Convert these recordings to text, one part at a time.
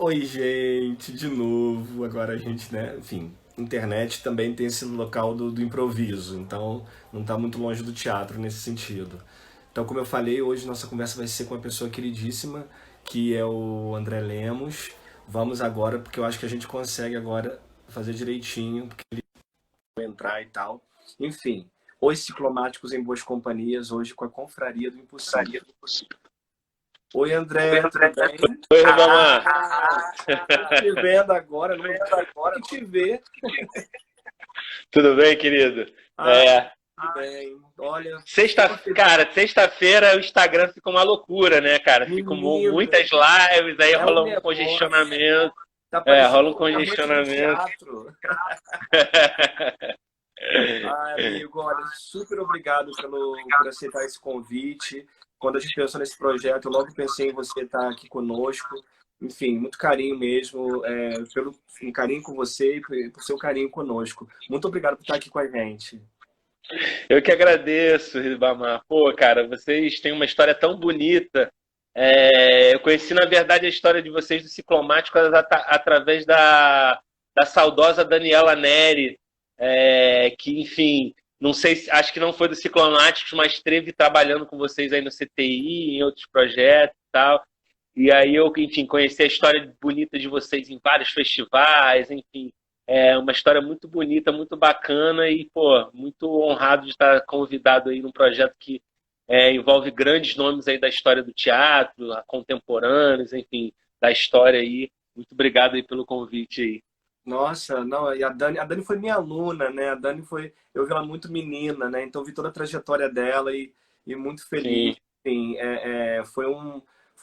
Oi, gente, de novo. Agora a gente, né? Enfim, internet também tem esse local do improviso, então não está muito longe do teatro nesse sentido. Então, como eu falei, hoje nossa conversa vai ser com uma pessoa queridíssima, que é o André Lemos. Vamos agora, porque eu acho que a gente consegue agora fazer direitinho, porque ele vai entrar e tal. Enfim, os ciclomáticos em boas companhias, hoje com a Confraria do Impossível. Oi, André, tudo bem? Oi, Ribamar. Tô te vendo agora, não que te ver. Tudo bem, querido? Ah, É, tudo bem. Olha, cara, sexta-feira o Instagram fica uma loucura, né, cara? Ficam menino, muitas lives, aí é um rola um negócio. congestionamento. Tá É, parecendo rola um a noite do congestionamento. teatro. Ai, amigo, olha, super obrigado por aceitar esse convite. Quando a gente pensou nesse projeto, eu logo pensei em você estar aqui conosco. Enfim, muito carinho mesmo, pelo um carinho com você e por seu carinho conosco. Muito obrigado por estar aqui com a gente. Eu que agradeço, Ribamar. Pô, cara, vocês têm uma história tão bonita. Eu conheci, na verdade, a história de vocês do Ciclomático através da saudosa Daniela Neri, que, enfim, não sei, acho que não foi do Ciclomáticos, mas esteve trabalhando com vocês aí no CTI, em outros projetos e tal. E aí eu, enfim, conheci a história bonita de vocês em vários festivais, enfim. É uma história muito bonita, muito bacana e, pô, muito honrado de estar convidado aí num projeto que envolve grandes nomes aí da história do teatro, contemporâneos, enfim, da história aí. Muito obrigado aí pelo convite aí. Nossa, não, e a Dani foi minha aluna, né? A Dani foi, eu vi ela muito menina, né? Então eu vi toda a trajetória dela e muito feliz. Sim, Enfim, foi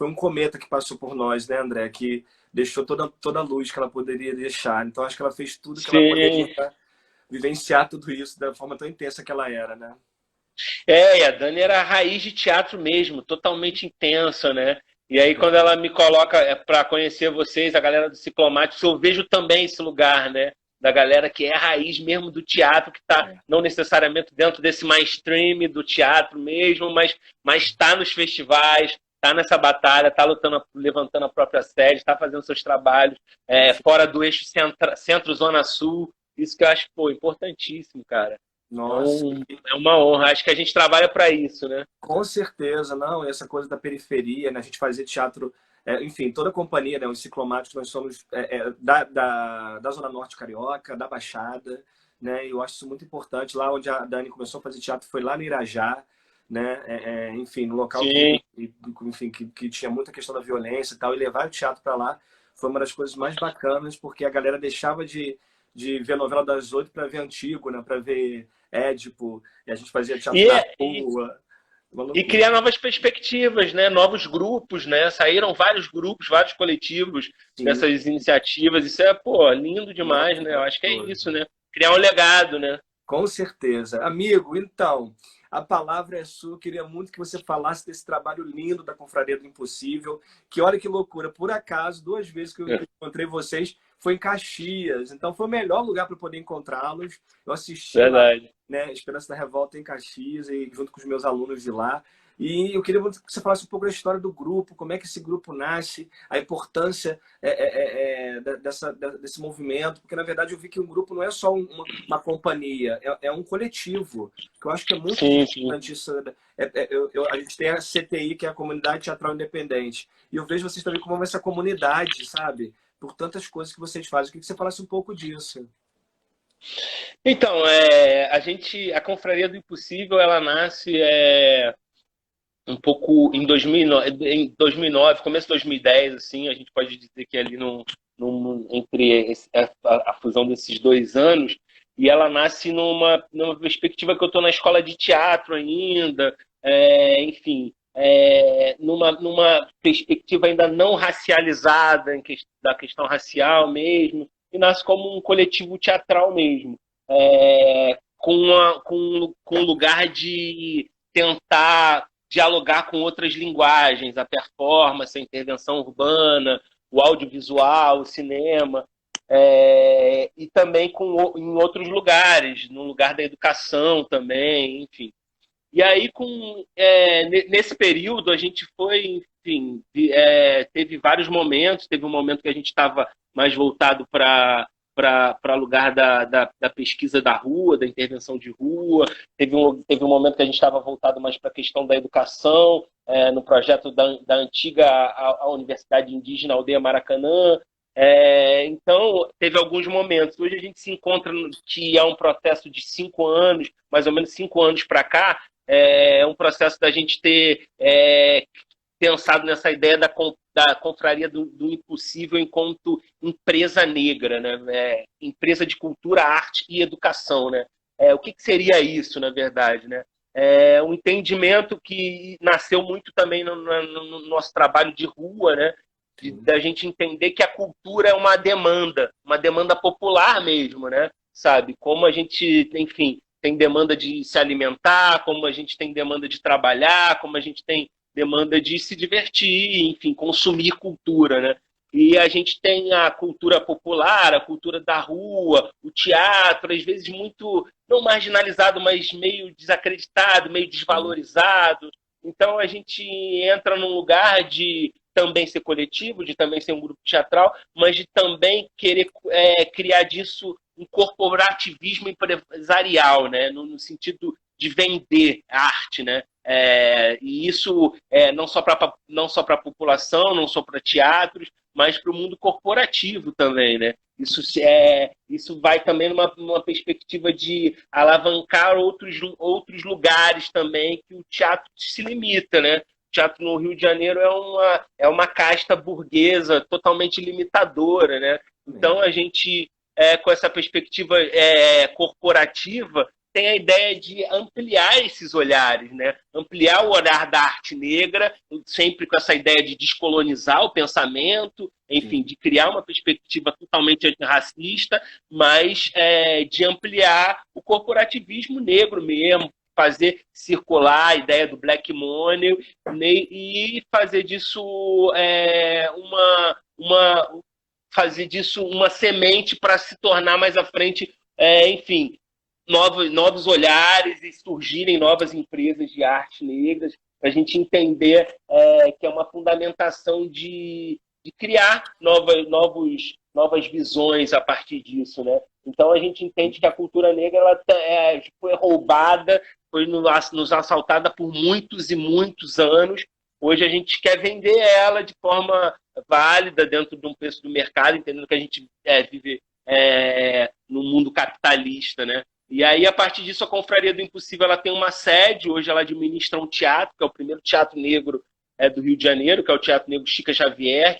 um cometa que passou por nós, né, André? Que deixou toda a luz que ela poderia deixar. Então acho que ela fez tudo que ela sim. poderia pra vivenciar tudo isso da forma tão intensa que ela era, né? E a Dani era a raiz de teatro mesmo, totalmente intensa, né? E aí, quando ela me coloca para conhecer vocês, a galera do Ciclomático, eu vejo também esse lugar, né? Da galera que é a raiz mesmo do teatro, que está É. não necessariamente dentro desse mainstream do teatro mesmo, mas está nos festivais, está nessa batalha, está lutando, levantando a própria sede, está fazendo seus trabalhos fora do eixo centro-zona sul. Isso que eu acho, pô, importantíssimo, cara. Nossa, É uma honra. Acho que a gente trabalha para isso, né? com certeza, não, essa coisa da periferia, né? A gente fazia teatro, enfim, toda a companhia, né? Os ciclomáticos, nós somos da Zona Norte Carioca, da Baixada, né? E eu acho isso muito importante. Lá onde a Dani começou a fazer teatro foi lá no Irajá, né? Enfim, no local Sim, enfim, que tinha muita questão da violência e tal, e levar o teatro para lá foi uma das coisas mais bacanas, porque a galera deixava de ver a novela das 8 para ver Antígona, para ver Édipo, e a gente fazia teatro e, na e, rua. Uma e loucura. criar novas perspectivas, né? Novos grupos, né? Saíram vários grupos, vários coletivos Sim, dessas iniciativas. Isso é, pô, lindo demais, né? Eu acho que é maravilhoso. isso, né? Criar um legado, né? Com certeza. Amigo, então, a palavra é sua. Eu queria muito que você falasse desse trabalho lindo da Confraria do Impossível. Que olha que loucura. Por acaso, duas vezes que eu encontrei vocês foi em Caxias. Então, foi o melhor lugar para poder encontrá-los. Eu assisti lá, Verdade. né, Esperança da Revolta em Caxias, e junto com os meus alunos de lá. E eu queria muito que você falasse um pouco da história do grupo, como é que esse grupo nasce, a importância desse movimento, porque na verdade eu vi que um grupo não é só uma companhia, é um coletivo, que eu acho que é muito Sim, sim. importante isso. A gente tem a CTI, que é a Comunidade Teatral Independente, e eu vejo vocês também como essa comunidade, sabe? Por tantas coisas que vocês fazem. Eu queria que você falasse um pouco disso. Então, a Confraria do Impossível, ela nasce um pouco em 2009, começo de 2010, assim, a gente pode dizer que ali entre a fusão desses 2 anos, e ela nasce numa perspectiva que eu estou na escola de teatro ainda, enfim, numa perspectiva ainda não racializada, da questão racial mesmo, e nasce como um coletivo teatral mesmo, com um lugar de tentar dialogar com outras linguagens, a performance, a intervenção urbana, o audiovisual, o cinema, e também em outros lugares, no lugar da educação também, enfim. E aí, nesse período, a gente foi, enfim, teve vários momentos. Teve um momento que a gente estava mais voltado para lugar da pesquisa da rua, da intervenção de rua. Teve um momento que a gente estava voltado mais para a questão da educação, no projeto da antiga a Universidade Indígena Aldeia Maracanã. Então, teve alguns momentos. Hoje a gente se encontra, que é um processo de 5 anos, mais ou menos 5 anos para cá. É um processo da gente ter pensado nessa ideia da confraria do impossível enquanto empresa negra, né? Empresa de cultura, arte e educação, né? O que seria isso, na verdade, né? Um entendimento que nasceu muito também no nosso trabalho de rua, né? Da gente entender que a cultura é uma demanda popular mesmo, né? Sabe? Como a gente, enfim, tem demanda de se alimentar, como a gente tem demanda de trabalhar, como a gente tem demanda de se divertir, enfim, consumir cultura, né? E a gente tem a cultura popular, a cultura da rua, o teatro, às vezes muito, não marginalizado, mas meio desacreditado, meio desvalorizado. Então a gente entra num lugar de também ser coletivo, de também ser um grupo teatral, mas de também querer criar disso um corporativismo empresarial, né? No sentido de vender arte, né? E isso não só para a população, não só para teatros, mas para o mundo corporativo também, né? Isso vai também numa perspectiva de alavancar outros lugares também que o teatro se limita, né? O teatro no Rio de Janeiro é uma casta burguesa totalmente limitadora, né? Então a gente, com essa perspectiva corporativa, tem a ideia de ampliar esses olhares, né? Ampliar o olhar da arte negra, sempre com essa ideia de descolonizar o pensamento, enfim, de criar uma perspectiva totalmente antirracista, mas de ampliar o corporativismo negro mesmo, fazer circular a ideia do black money, né? E fazer disso fazer disso uma semente para se tornar mais à frente, enfim, novos olhares e surgirem novas empresas de arte negras, para a gente entender que é uma fundamentação de criar novas visões a partir disso, né? Então a gente entende que a cultura negra foi roubada, foi nos assaltada por muitos e muitos anos. Hoje a gente quer vender ela de forma válida dentro de um preço do mercado, entendendo que a gente vive no mundo capitalista, né? E aí, a partir disso, a Confraria do Impossível ela tem uma sede. Hoje ela administra um teatro, que é o primeiro teatro negro do Rio de Janeiro, que é o Teatro Negro Chica Xavier,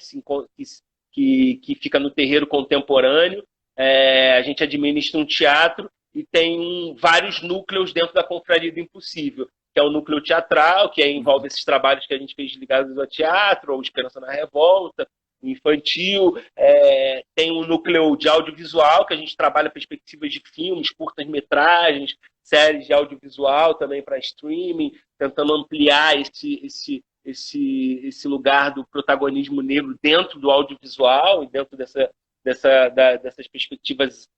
que fica no Terreiro Contemporâneo. A gente administra um teatro e tem vários núcleos dentro da Confraria do Impossível, que é o núcleo teatral, que envolve esses trabalhos que a gente fez ligados ao teatro, ou Esperança na Revolta, infantil, tem um núcleo de audiovisual, que a gente trabalha perspectivas de filmes, curtas-metragens, séries de audiovisual também para streaming, tentando ampliar esse lugar do protagonismo negro dentro do audiovisual e dentro dessas perspectivas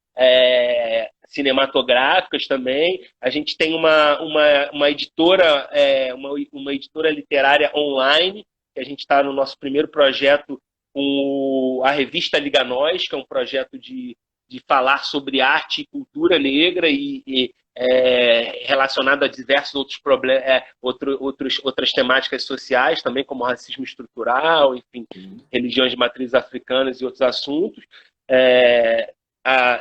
cinematográficas também. A gente tem uma editora, uma editora literária online, que a gente está no nosso primeiro projeto com a revista Liga Nós, que é um projeto de falar sobre arte e cultura negra e relacionado a diversos outros problemas, outras temáticas sociais também, como racismo estrutural, enfim, religiões de matrizes africanas e outros assuntos.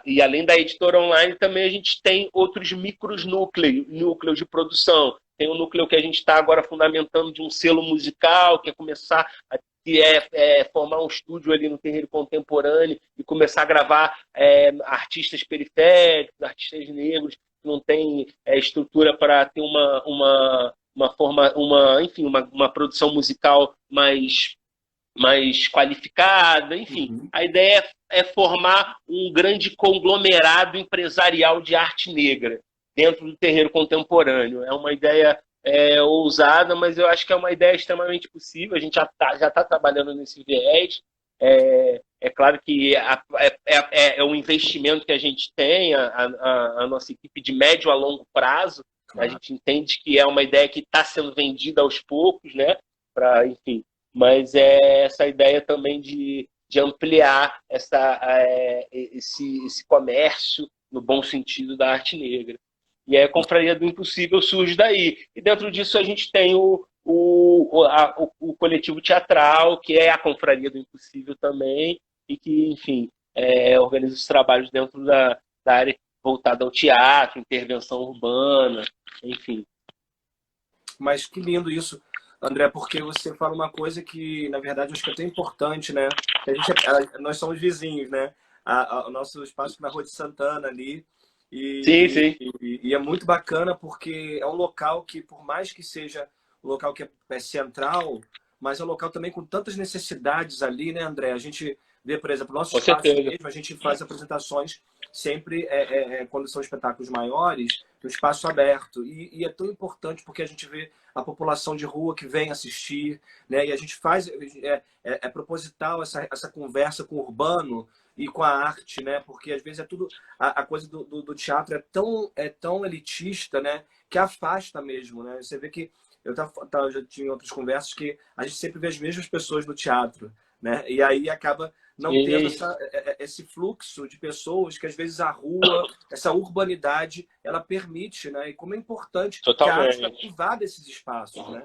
E além da editora online, também a gente tem outros núcleos de produção. Tem um núcleo que a gente está agora fundamentando de um selo musical, que é começar a formar um estúdio ali no Terreiro Contemporâneo e começar a gravar artistas periféricos, artistas negros que não têm estrutura para ter uma produção musical mais qualificada, enfim. A ideia é formar um grande conglomerado empresarial de arte negra dentro do Terreiro Contemporâneo. É uma ideia ousada, mas eu acho que é uma ideia extremamente possível. A gente já está trabalhando nesse viés. É claro que é um investimento que a gente tem, a nossa equipe de médio a longo prazo, A Claro. gente entende que é uma ideia que está sendo vendida aos poucos, né? Enfim, mas é essa ideia também de ampliar esse comércio no bom sentido da arte negra. E aí a Confraria do Impossível surge daí. E dentro disso a gente tem o coletivo teatral, que é a Confraria do Impossível também, e que, enfim, organiza os trabalhos dentro da área voltada ao teatro, intervenção urbana, enfim. Mas que lindo isso, André, porque você fala uma coisa que, na verdade, eu acho que é tão importante, né? Nós somos vizinhos, né? O nosso espaço fica na Rua de Santana ali. Sim, sim. E é muito bacana porque é um local que, por mais que seja um local que é central, mas é um local também com tantas necessidades ali, né, André? A gente vê, por exemplo, o nosso Com espaço certeza. mesmo, a gente faz apresentações sempre, quando são espetáculos maiores, no espaço aberto. E é tão importante porque a gente vê a população de rua que vem assistir, né? E a gente faz, é proposital essa conversa com o urbano e com a arte, né? Porque às vezes é tudo, a coisa do teatro é tão elitista, né? Que afasta mesmo, né? Você vê que já tinha outras conversas que a gente sempre vê as mesmas pessoas no teatro, né? E aí acaba não tendo Sim, esse fluxo de pessoas que às vezes a rua, essa urbanidade, ela permite, né? E como é importante que a arte totalmente. também vá desses espaços, né?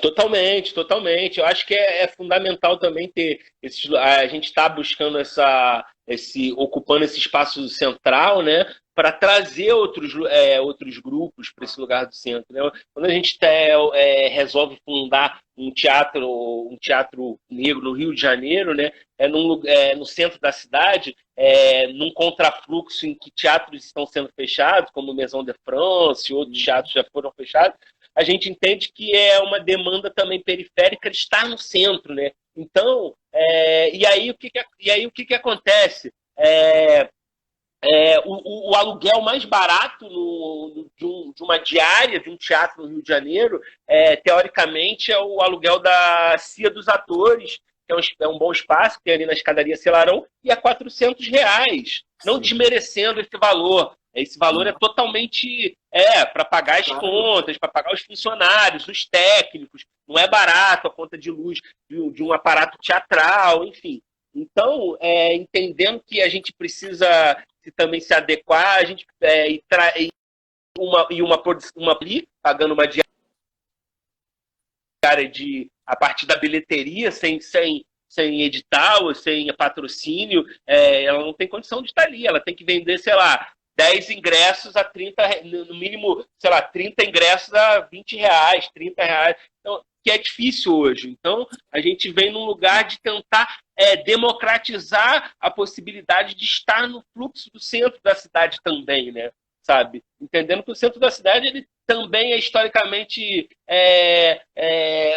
Totalmente, totalmente. Eu acho que é fundamental também ter a gente está buscando ocupando esse espaço central, né, para trazer outros grupos para esse lugar do centro. Né? Quando a gente resolve fundar um teatro negro no Rio de Janeiro, né, no centro da cidade, num contrafluxo em que teatros estão sendo fechados, como o Maison de France, outros teatros já foram fechados, a gente entende que é uma demanda também periférica de estar no centro, né? Então, e aí o que acontece? O aluguel mais barato de uma diária de um teatro no Rio de Janeiro, teoricamente, é o aluguel da Cia dos Atores, que é um bom espaço, que tem ali na escadaria Celarão, e é R$ 400, não Sim. desmerecendo esse valor. Esse valor é Não, totalmente para pagar as claro. contas, para pagar os funcionários, os técnicos. Não é barato a conta de luz de um aparato teatral, enfim. Então, entendendo que a gente precisa também se adequar, a gente pagando uma diária a partir da bilheteria, sem edital, sem patrocínio, ela não tem condição de estar ali. Ela tem que vender, sei lá, 10 ingressos a 30, no mínimo, sei lá, 30 ingressos a R$ 20, R$ 30. Então, que é difícil hoje. Então, a gente vem num lugar de tentar democratizar a possibilidade de estar no fluxo do centro da cidade também, né? Sabe? Entendendo que o centro da cidade ele também é historicamente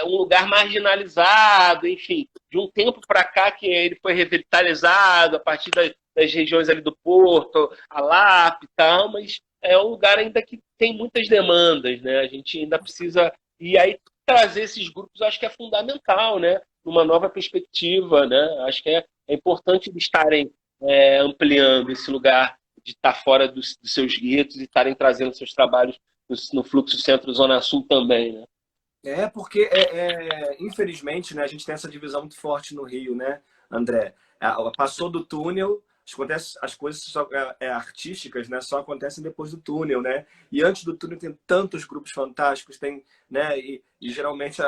um lugar marginalizado, enfim, de um tempo para cá que ele foi revitalizado a partir das regiões ali do Porto, a Lapa e tal, mas é um lugar ainda que tem muitas demandas, né? A gente ainda precisa e aí trazer esses grupos acho que é fundamental, né? Numa nova perspectiva, né? Acho que é importante eles estarem ampliando esse lugar de estar fora dos seus guetos e estarem trazendo seus trabalhos no fluxo centro-zona sul também, né? Porque, infelizmente, né, a gente tem essa divisão muito forte no Rio, né, André? Passou do túnel, as coisas artísticas, né, só acontecem depois do túnel, né? E antes do túnel tem tantos grupos fantásticos, tem, né? E geralmente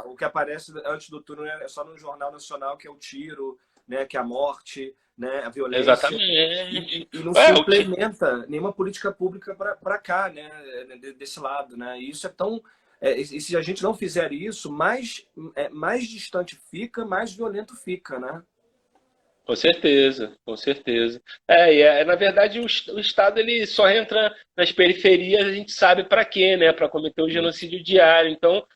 o que aparece antes do túnel é só no Jornal Nacional, que é o tiro, né, que é a morte, né, a violência. Exatamente. E não se O que implementa nenhuma política pública para cá, né, desse lado, né? E isso é tão e se a gente não fizer isso, mais distante fica, mais violento fica, né? Com certeza, com certeza. Na verdade, o Estado ele só entra nas periferias, a gente sabe para quê, né? Para cometer o genocídio diário. Então,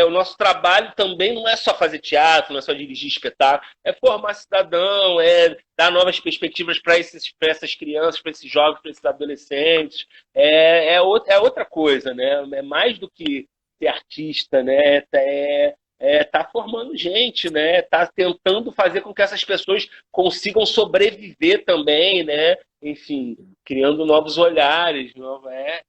o nosso trabalho também não é só fazer teatro, não é só dirigir espetáculo, é formar cidadão, é dar novas perspectivas para essas crianças, para esses jovens, para esses adolescentes. É outra coisa, né? É mais do que ser artista, né? Tá formando gente, né? Tá tentando fazer com que essas pessoas consigam sobreviver também, né? enfim, criando novos olhares.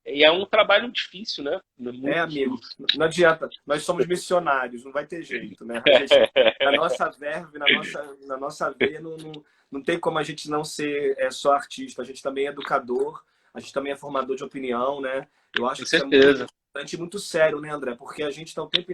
E é um trabalho difícil, né? É, Muito amigo, difícil. não adianta. Nós somos missionários, não vai ter jeito, né? A gente, na nossa verve, na nossa veia, não tem como a gente não ser só artista. A gente também é educador, a gente também é formador de opinião, né? Eu acho Com que isso é muito certeza. importante e muito sério, né, André? Porque a gente está o tempo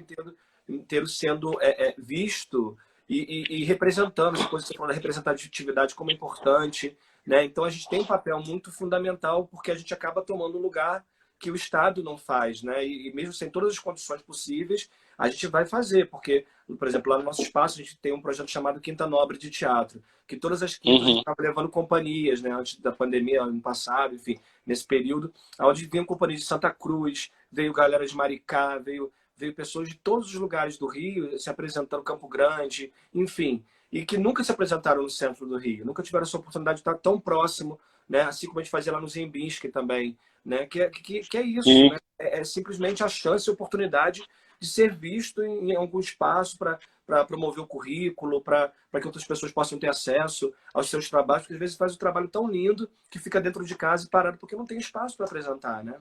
inteiro sendo visto e representando essa coisa que você falou da representatividade como é importante, né? Então a gente tem um papel muito fundamental porque a gente acaba tomando um lugar que o Estado não faz, né? E mesmo sem todas as condições possíveis, a gente vai fazer, porque, por exemplo, lá no nosso espaço a gente tem um projeto chamado Quinta Nobre de Teatro, que todas as quintas a gente Uhum. estava levando companhias, né? Antes da pandemia, ano passado, enfim, nesse período, onde vinham companhias de Santa Cruz, veio galera de Maricá, veio pessoas de todos os lugares do Rio se apresentando, Campo Grande, enfim, e que nunca se apresentaram no centro do Rio, nunca tiveram essa oportunidade de estar tão próximo, né? Assim como a gente fazia lá no Ziembinski também, né? Que é isso, Sim. né? É simplesmente a chance e a oportunidade de ser visto em algum espaço para promover o currículo, para que outras pessoas possam ter acesso aos seus trabalhos, porque às vezes faz um trabalho tão lindo que fica dentro de casa e parado porque não tem espaço para apresentar, né?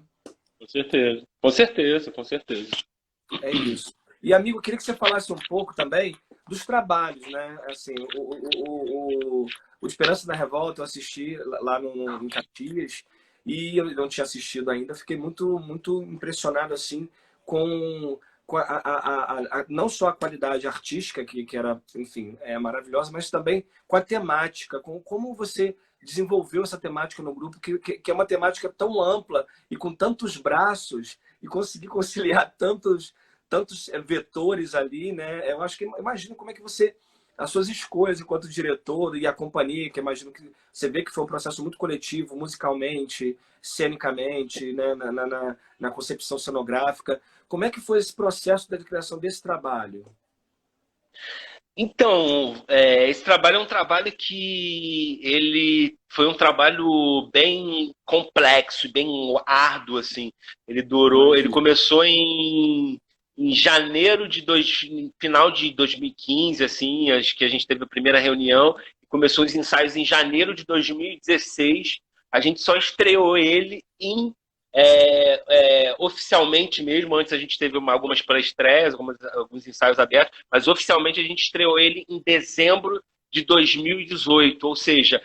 Com certeza. Com certeza, com certeza. É isso. E, amigo, eu queria que você falasse um pouco também dos trabalhos, né? Assim, o Esperança da Revolta eu assisti lá em Caxias e eu não tinha assistido ainda. Fiquei muito impressionado, assim, com não só a qualidade artística, que era, enfim, maravilhosa, mas também com a temática, com como você desenvolveu essa temática no grupo, que é uma temática tão ampla e com tantos braços e conseguir conciliar tantos vetores ali, né? Eu acho que imagino como é que você as suas escolhas enquanto diretor e a companhia, que imagino que você vê que foi um processo muito coletivo, musicalmente, cenicamente, né? Na concepção cenográfica. Como é que foi esse processo da criação desse trabalho? Então, esse trabalho é um trabalho que ele foi um trabalho bem complexo, bem árduo, assim. Ele Imagino. começou em janeiro final de 2015, assim, acho que a gente teve a primeira reunião, começou os ensaios em janeiro de 2016. A gente só estreou ele oficialmente mesmo. Antes a gente teve algumas pré-estreias, alguns ensaios abertos, mas oficialmente a gente estreou ele em dezembro de 2018, ou seja,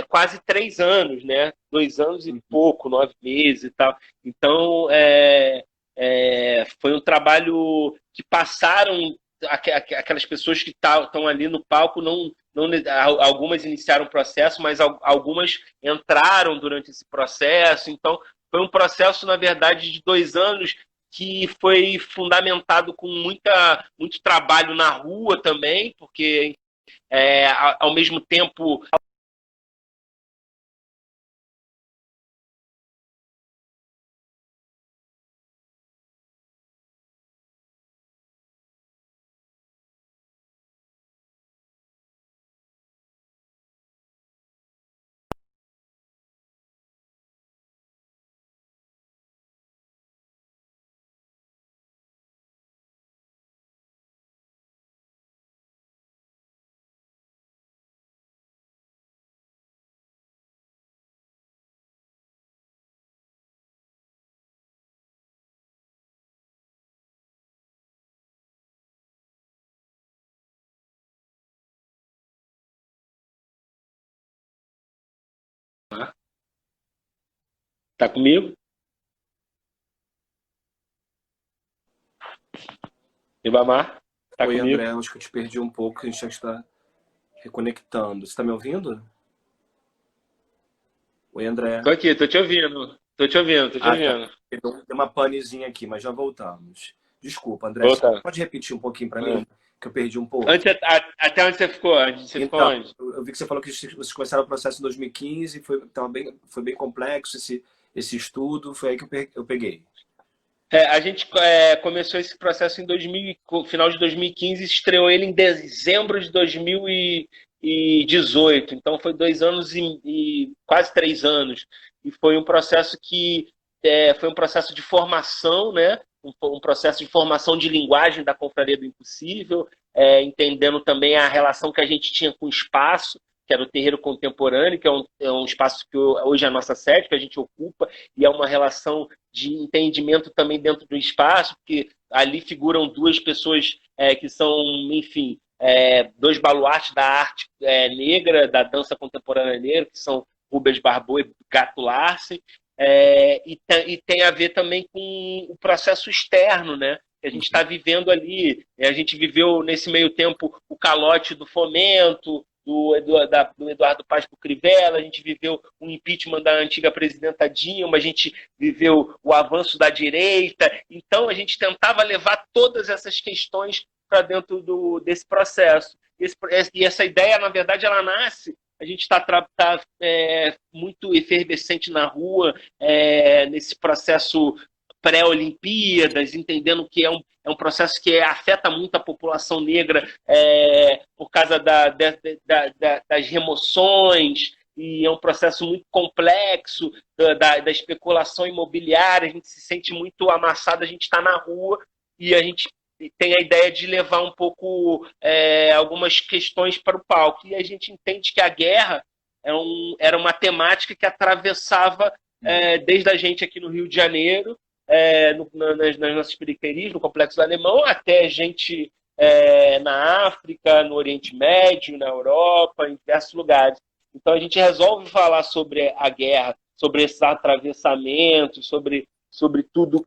quase 3 anos, né? 2 anos e pouco, 9 meses e tal. Então, foi um trabalho que passaram aquelas pessoas que estão ali no palco, não, algumas iniciaram o processo, mas algumas entraram durante esse processo. Então, foi um processo, na verdade, de 2 anos que foi fundamentado com muito trabalho na rua também, porque, ao mesmo tempo, tá comigo? Ribamar, tá Oi, comigo? André, acho que eu te perdi um pouco, a gente já está reconectando. Você está me ouvindo? Oi, André. Tô aqui, tô te ouvindo. Tô te ouvindo, tô te Ah, tá. ouvindo. Deu uma panezinha aqui, mas já voltamos. Desculpa, André, você Volta. pode repetir um pouquinho para mim, que eu perdi um pouco? Antes, até onde você ficou? Você ficou Então, onde? eu vi que você falou que vocês começaram o processo em 2015, foi bem complexo esse estudo, foi aí que eu peguei. A gente começou esse processo final de 2015 e estreou ele em dezembro de 2018. Então foi 2 anos e quase 3 anos. E foi um processo foi um processo de formação, né? Um processo de formação de linguagem da Confraria do Impossível, entendendo também a relação que a gente tinha com o espaço. que era o Terreiro Contemporâneo, que é um espaço que hoje é a nossa sede, que a gente ocupa, e é uma relação de entendimento também dentro do espaço, porque ali figuram duas pessoas que são, enfim, dois baluartes da arte negra, da dança contemporânea negra, que são Rubens Barbot e Gato Larsen, e tem a ver também com o processo externo, né? Que a gente está vivendo ali. A gente viveu, nesse meio tempo, o calote do Fomento, do Eduardo Paes para o Crivella, a gente viveu o impeachment da antiga presidenta Dilma, a gente viveu o avanço da direita. Então, a gente tentava levar todas essas questões para dentro desse processo. E essa ideia, na verdade, ela nasce. A gente está muito efervescente na rua, nesse processo pré-Olimpíadas, entendendo que é um processo que afeta muito a população negra por causa das remoções, e é um processo muito complexo da especulação imobiliária. A gente se sente muito amassado, a gente está na rua e a gente tem a ideia de levar um pouco algumas questões para o palco. E a gente entende que a guerra era uma temática que atravessava desde a gente aqui no Rio de Janeiro, nas nossas periferias, no Complexo do Alemão, até gente na África, no Oriente Médio, na Europa, em diversos lugares. Então a gente resolve falar sobre a guerra, sobre esses atravessamentos, sobre tudo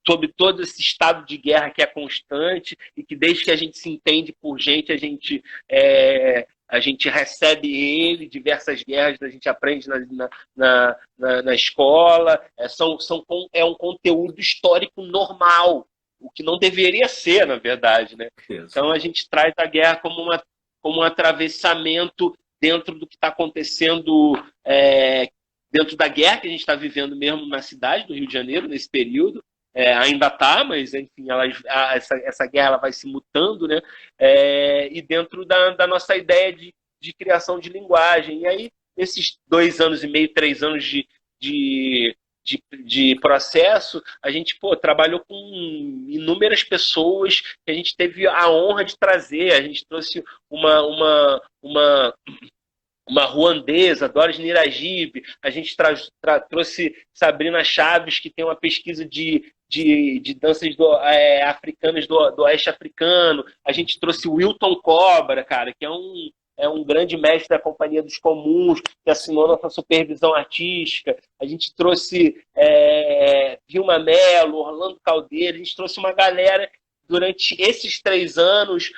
sobre todo esse estado de guerra que é constante e que desde que a gente se entende por gente, a gente recebe ele, diversas guerras a gente aprende na escola. É um conteúdo histórico normal, o que não deveria ser, na verdade, né? Então a gente traz a guerra como um atravessamento dentro do que está acontecendo, dentro da guerra que a gente está vivendo mesmo na cidade do Rio de Janeiro, nesse período. Ainda está, mas enfim, essa guerra ela vai se mutando, né? E dentro da nossa ideia de criação de linguagem. E aí, esses 2 anos e meio, 3 anos de processo, a gente trabalhou com inúmeras pessoas que a gente teve a honra de trazer. A gente trouxe uma ruandesa, Doris Nirajib, a gente trouxe Sabrina Chaves, que tem uma pesquisa de danças africanas do oeste africano. A gente trouxe Wilton Cobra, cara, que é um grande mestre da Companhia dos Comuns, que assinou nossa supervisão artística. A gente trouxe Vilma Mello, Orlando Caldeira. A gente trouxe uma galera durante esses 3 anos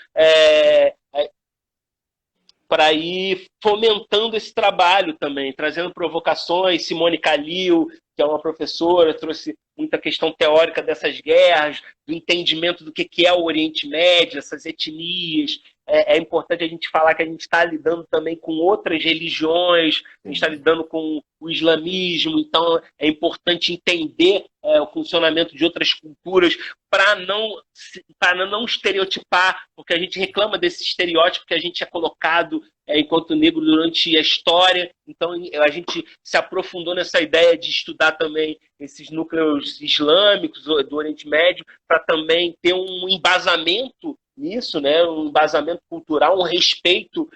para ir fomentando esse trabalho também, trazendo provocações. Simone Calil, que é uma professora, trouxe muita questão teórica dessas guerras, do entendimento do que é o Oriente Médio, essas etnias. É importante a gente falar que a gente está lidando também com outras religiões, a gente está lidando com o islamismo, então é importante entender o funcionamento de outras culturas para não estereotipar, porque a gente reclama desse estereótipo que a gente é colocado enquanto negro durante a história. Então a gente se aprofundou nessa ideia de estudar também esses núcleos islâmicos do Oriente Médio, para também ter um embasamento nisso, né? Um embasamento cultural, um respeito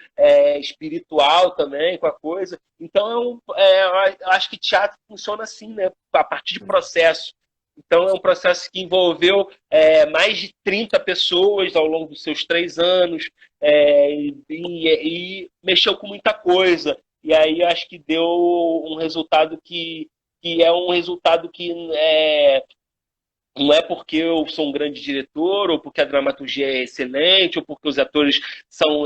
espiritual também com a coisa. Então, eu acho que teatro funciona assim, né? A partir de processo. Então, é um processo que envolveu mais de 30 pessoas ao longo dos seus 3 anos, e mexeu com muita coisa. E aí, acho que deu um resultado que é um resultado que não é porque eu sou um grande diretor, ou porque a dramaturgia é excelente, ou porque os atores são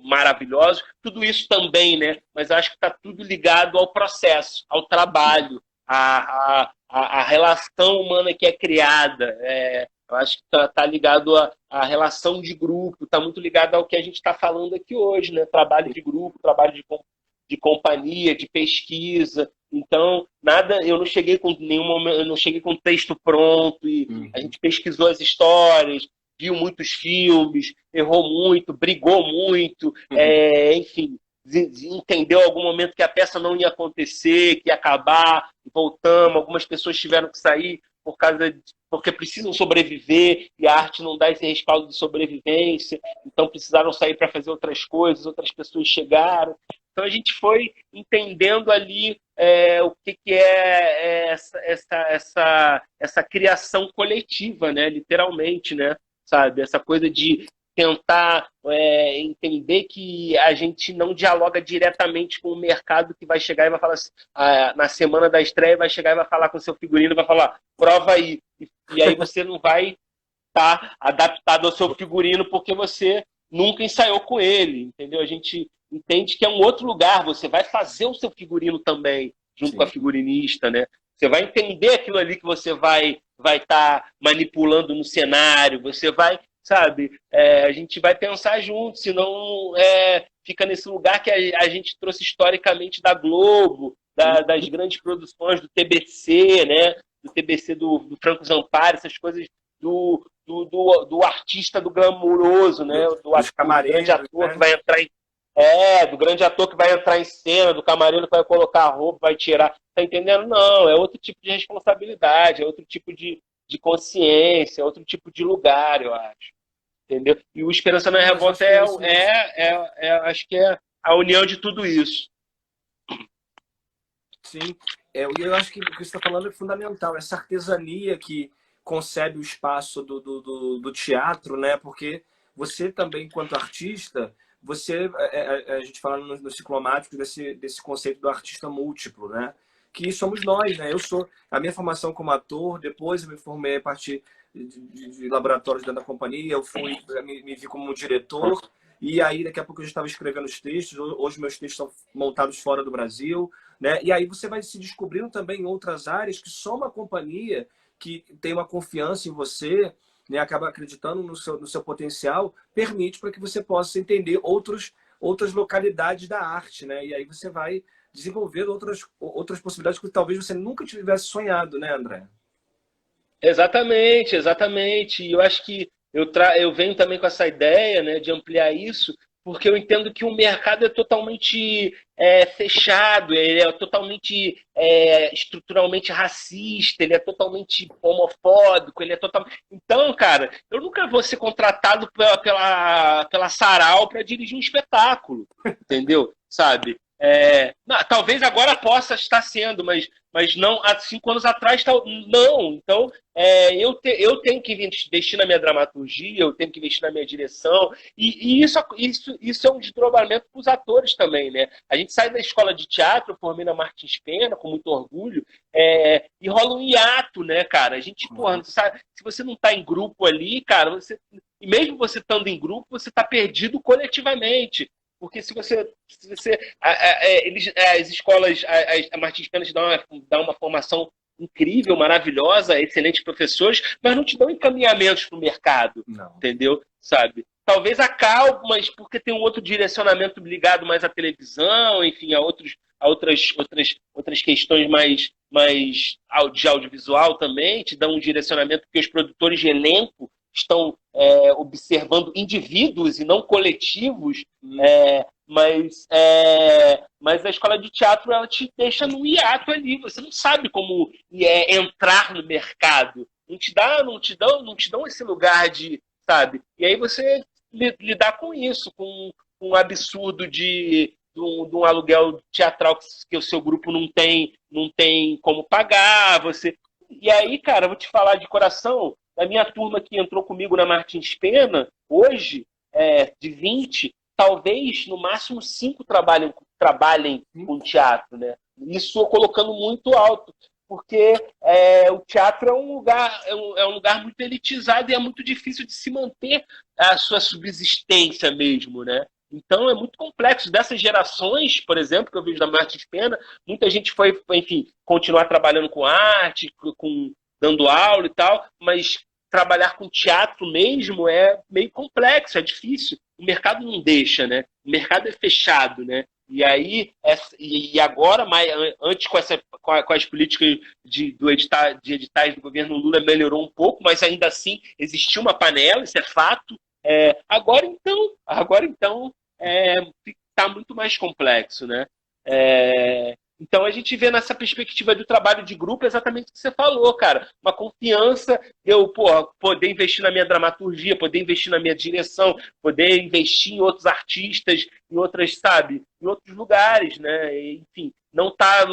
maravilhosos. Tudo isso também, né? Mas acho que está tudo ligado ao processo, ao trabalho, à relação humana que é criada. Eu acho que está ligado à relação de grupo, está muito ligado ao que a gente está falando aqui hoje, né? Trabalho de grupo, trabalho de companhia, de pesquisa. Então, eu não cheguei com nenhum momento, eu não cheguei com texto pronto, e a gente pesquisou as histórias, viu muitos filmes, errou muito, brigou muito, enfim, entendeu em algum momento que a peça não ia acontecer, que ia acabar, voltamos, algumas pessoas tiveram que sair, porque precisam sobreviver e a arte não dá esse respaldo de sobrevivência, então precisaram sair para fazer outras coisas, outras pessoas chegaram. Então a gente foi entendendo ali o que é essa criação coletiva, né? Literalmente, né? Sabe? Essa coisa de tentar entender que a gente não dialoga diretamente com o mercado que vai chegar e vai falar assim, na semana da estreia vai chegar e vai falar com o seu figurino e vai falar, prova aí. E aí você não vai estar adaptado ao seu figurino porque você nunca ensaiou com ele, entendeu? A gente entende que é um outro lugar, você vai fazer o seu figurino também, junto com a figurinista, né? Você vai entender aquilo ali que você vai estar manipulando no cenário, você vai, sabe? A gente vai pensar junto, senão fica nesse lugar que a gente trouxe historicamente da Globo, das grandes produções do TBC, né? Do TBC do Franco Zampari, essas coisas do artista do glamouroso, né? Do grande ator, né? Que vai entrar do grande ator que vai entrar em cena, do camareiro que vai colocar a roupa, vai tirar. Tá entendendo? Não, é outro tipo de responsabilidade, é outro tipo de consciência, é outro tipo de lugar, eu acho. Entendeu? E o Esperança Não é Revolta acho que é a união de tudo isso. Sim, eu acho que o que você está falando é fundamental, essa artesania que concebe o espaço do teatro, né? Porque você também, enquanto artista, a gente fala no ciclomático desse conceito do artista múltiplo, né? Que somos nós, né? A minha formação como ator, depois eu me formei a partir de laboratórios dentro da companhia, me vi como um diretor, e aí daqui a pouco eu já estava escrevendo os textos, hoje meus textos são montados fora do Brasil, né? E aí você vai se descobrindo também em outras áreas que só uma companhia que tem uma confiança em você, né, acaba acreditando no seu potencial, permite para que você possa entender outras localidades da arte, né? E aí você vai desenvolver outras possibilidades que talvez você nunca tivesse sonhado, né, André? Exatamente, exatamente. E eu acho que eu venho também com essa ideia, né, de ampliar isso, porque eu entendo que o mercado é totalmente fechado, ele é totalmente estruturalmente racista, ele é totalmente homofóbico, ele é totalmente... Então, cara, eu nunca vou ser contratado pela Sarau para dirigir um espetáculo, entendeu? Sabe? Talvez agora possa estar sendo, mas não há 5 anos atrás não. Então eu tenho que investir na minha dramaturgia, eu tenho que investir na minha direção, e isso é um desdobramento para os atores também, né? A gente sai da escola de teatro, eu formei na Martins Pena com muito orgulho, e rola um hiato, né, cara? A gente, porra, sabe, se você não está em grupo ali, cara, e mesmo você estando em grupo, você está perdido coletivamente. Porque se você as escolas, a Martins Pena te dá uma formação incrível, maravilhosa, excelentes professores, mas não te dão encaminhamentos para o mercado, não. Entendeu? Sabe? Talvez a Cal, mas porque tem um outro direcionamento ligado mais à televisão, enfim, a outras questões mais de audiovisual também, te dão um direcionamento que os produtores de elenco estão observando indivíduos e não coletivos, mas a escola de teatro ela te deixa num hiato ali, você não sabe como entrar no mercado, não te dão esse lugar de, sabe? E aí você lidar com isso, com um absurdo de um aluguel teatral que o seu grupo não tem como pagar, e aí, cara, eu vou te falar de coração, da minha turma que entrou comigo na Martins Pena, hoje, de 20, talvez, no máximo, 5 trabalhem com teatro, né? Isso colocando muito alto, porque o teatro é um lugar muito elitizado e é muito difícil de se manter a sua subsistência mesmo, né? Então é muito complexo. Dessas gerações, por exemplo, que eu vejo da Martins Pena, muita gente foi, enfim, continuar trabalhando com arte, dando aula e tal, mas trabalhar com teatro mesmo é meio complexo, é difícil. O mercado não deixa, né? O mercado é fechado, né? E aí, agora, antes com as políticas de editais do governo Lula melhorou um pouco, mas ainda assim existia uma panela, isso é fato. Agora então está muito mais complexo, né? Então a gente vê nessa perspectiva do trabalho de grupo exatamente o que você falou, cara. Uma confiança, eu poder investir na minha dramaturgia, poder investir na minha direção, poder investir em outros artistas, em outras, sabe, em outros lugares, né? Enfim, não estar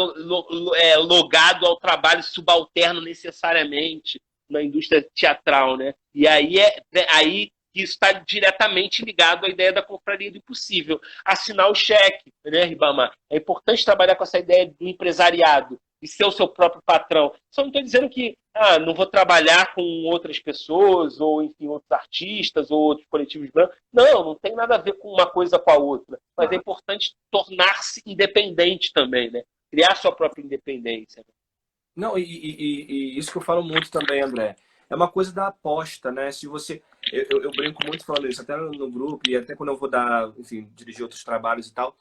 logado ao trabalho subalterno necessariamente na indústria teatral, né? E aí isso está diretamente ligado à ideia da confraria do impossível. Assinar o cheque, né, Ribamar? É importante trabalhar com essa ideia do empresariado e ser o seu próprio patrão. Só não estou dizendo que não vou trabalhar com outras pessoas, ou enfim, outros artistas, ou outros coletivos brancos. Não tem nada a ver com uma coisa com a outra. Mas é importante tornar-se independente também, né? Criar sua própria independência. Não, e isso que eu falo muito também, André. É uma coisa da aposta, né? Se você. Eu brinco muito falando isso, até no grupo, e até quando eu vou dar, enfim, dirigir outros trabalhos e tal.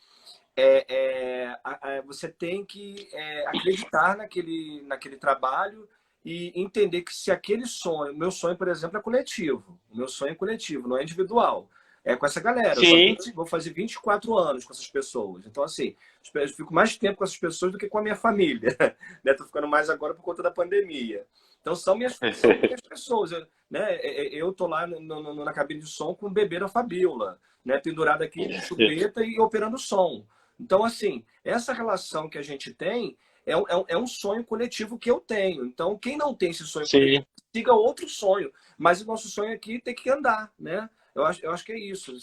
Você tem que acreditar naquele trabalho e entender que se aquele sonho, meu sonho, por exemplo, é coletivo. O meu sonho é coletivo, não é individual. É com essa galera. Vou fazer 24 anos com essas pessoas. Então, assim, eu fico mais tempo com essas pessoas do que com a minha família. Né? Tô ficando mais agora por conta da pandemia. Então, são minhas pessoas. Eu tô lá na cabine de som com o bebê da Fabiola, né? Pendurado aqui de chupeta e operando o som. Então, assim, essa relação que a gente tem é um sonho coletivo que eu tenho. Então, quem não tem esse sonho coletivo, siga outro sonho. Mas o nosso sonho aqui tem que andar, né? Eu acho que é isso.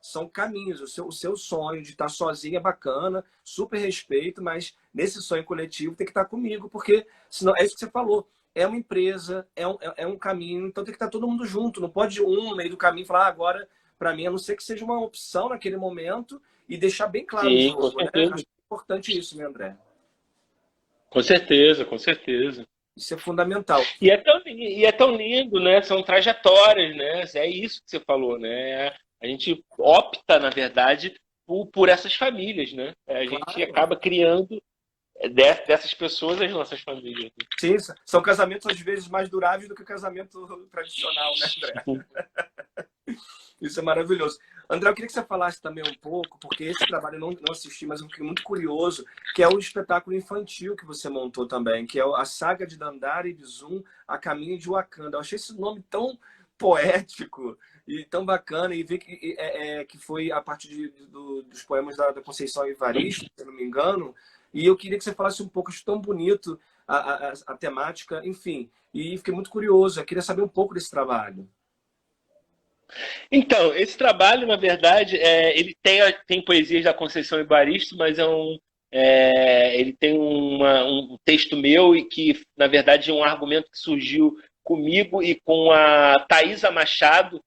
São caminhos. O seu sonho de estar sozinho é bacana, super respeito, mas nesse sonho coletivo tem que estar comigo, porque senão é isso que você falou. É uma empresa, é um caminho, então tem que estar todo mundo junto. Não pode no meio do caminho falar agora, para mim, a não ser que seja uma opção naquele momento e deixar bem claro o jogo, né? Acho que é importante isso, né, André? Com certeza, com certeza. Isso é fundamental. E é tão lindo, né? São trajetórias, né? É isso que você falou, né? A gente opta, na verdade, por essas famílias, né? A gente acaba criando dessas pessoas as nossas famílias. Sim, são casamentos às vezes mais duráveis do que o casamento tradicional, né, André? Isso é maravilhoso. André, eu queria que você falasse também um pouco, porque esse trabalho eu não assisti, mas eu fiquei muito curioso, que é o espetáculo infantil que você montou também, que é a Saga de Dandara e Bizum, A Caminho de Wakanda. Eu achei esse nome tão poético e tão bacana, e vi que foi a partir dos poemas da Conceição Evaristo, se eu não me engano, e eu queria que você falasse um pouco, acho tão bonito a temática, enfim, e fiquei muito curioso, eu queria saber um pouco desse trabalho. Então, esse trabalho, na verdade, ele tem poesias da Conceição Evaristo, mas ele tem um texto meu e que, na verdade, é um argumento que surgiu comigo e com a Thaisa Machado,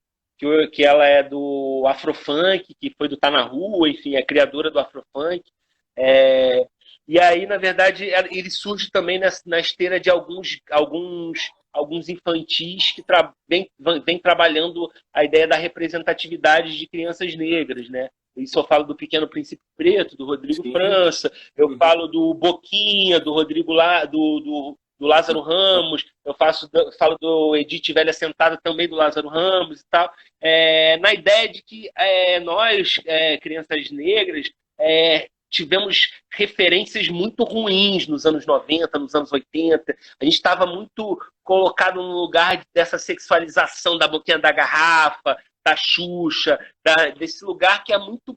que ela é do Afrofunk, que foi do Tá na Rua, enfim, é criadora do Afrofunk. E aí, na verdade, ele surge também na esteira de alguns infantis que vem trabalhando a ideia da representatividade de crianças negras, né? Isso eu falo do Pequeno Príncipe Preto, do Rodrigo França, eu falo do Boquinha, do Rodrigo do Lázaro Ramos, falo do Edith Velha Sentada também do Lázaro Ramos e tal, na ideia de que nós, crianças negras, tivemos referências muito ruins nos anos 90, nos anos 80. A gente estava muito colocado no lugar dessa sexualização da boquinha da garrafa, da Xuxa, desse lugar que é muito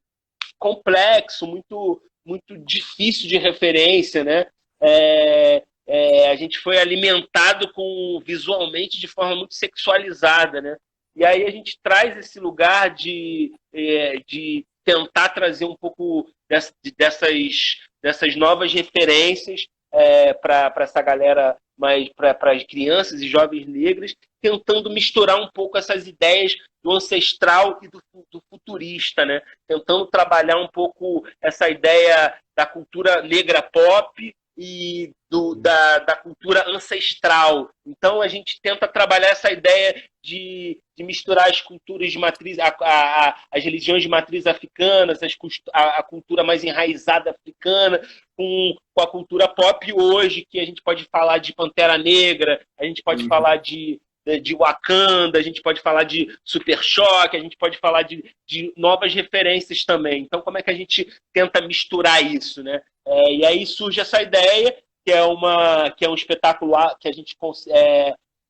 complexo, muito, muito difícil de referência, né? A gente foi alimentado visualmente de forma muito sexualizada, né? E aí a gente traz esse lugar de tentar trazer um pouco dessas novas referências para essa galera, para as crianças e jovens negras, tentando misturar um pouco essas ideias do ancestral e do futurista, né? Tentando trabalhar um pouco essa ideia da cultura negra pop e da cultura ancestral. Então a gente tenta trabalhar essa ideia de misturar as culturas de matriz, as religiões de matriz africanas, a cultura mais enraizada africana, com a cultura pop hoje, que a gente pode falar de Pantera Negra, a gente pode falar de Wakanda, a gente pode falar de Super Choque, a gente pode falar de novas referências também. Então, como é que a gente tenta misturar isso, né? E aí surge essa ideia, que é um espetáculo que a gente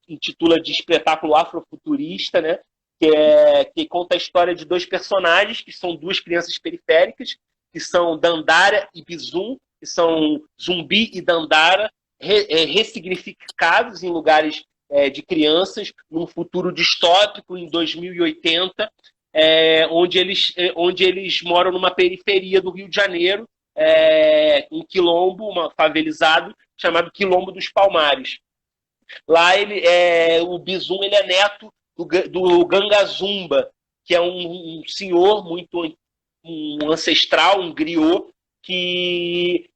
intitula de espetáculo afrofuturista, né? Que conta a história de dois personagens, que são duas crianças periféricas, que são Dandara e Bizum, que são Zumbi e Dandara, ressignificados em lugares de crianças, num futuro distópico, em 2080, onde eles moram numa periferia do Rio de Janeiro, um quilombo, favelizado, chamado Quilombo dos Palmares. Lá o Bizum ele é neto do Ganga Zumba, que é um senhor muito um ancestral, um griot, que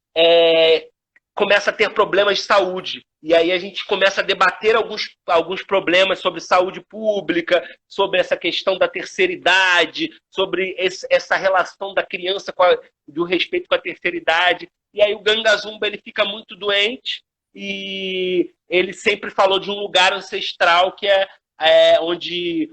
começa a ter problemas de saúde. E aí a gente começa a debater alguns problemas sobre saúde pública, sobre essa questão da terceira idade, sobre essa relação da criança do respeito com a terceira idade. E aí o Ganga Zumba ele fica muito doente e ele sempre falou de um lugar ancestral que onde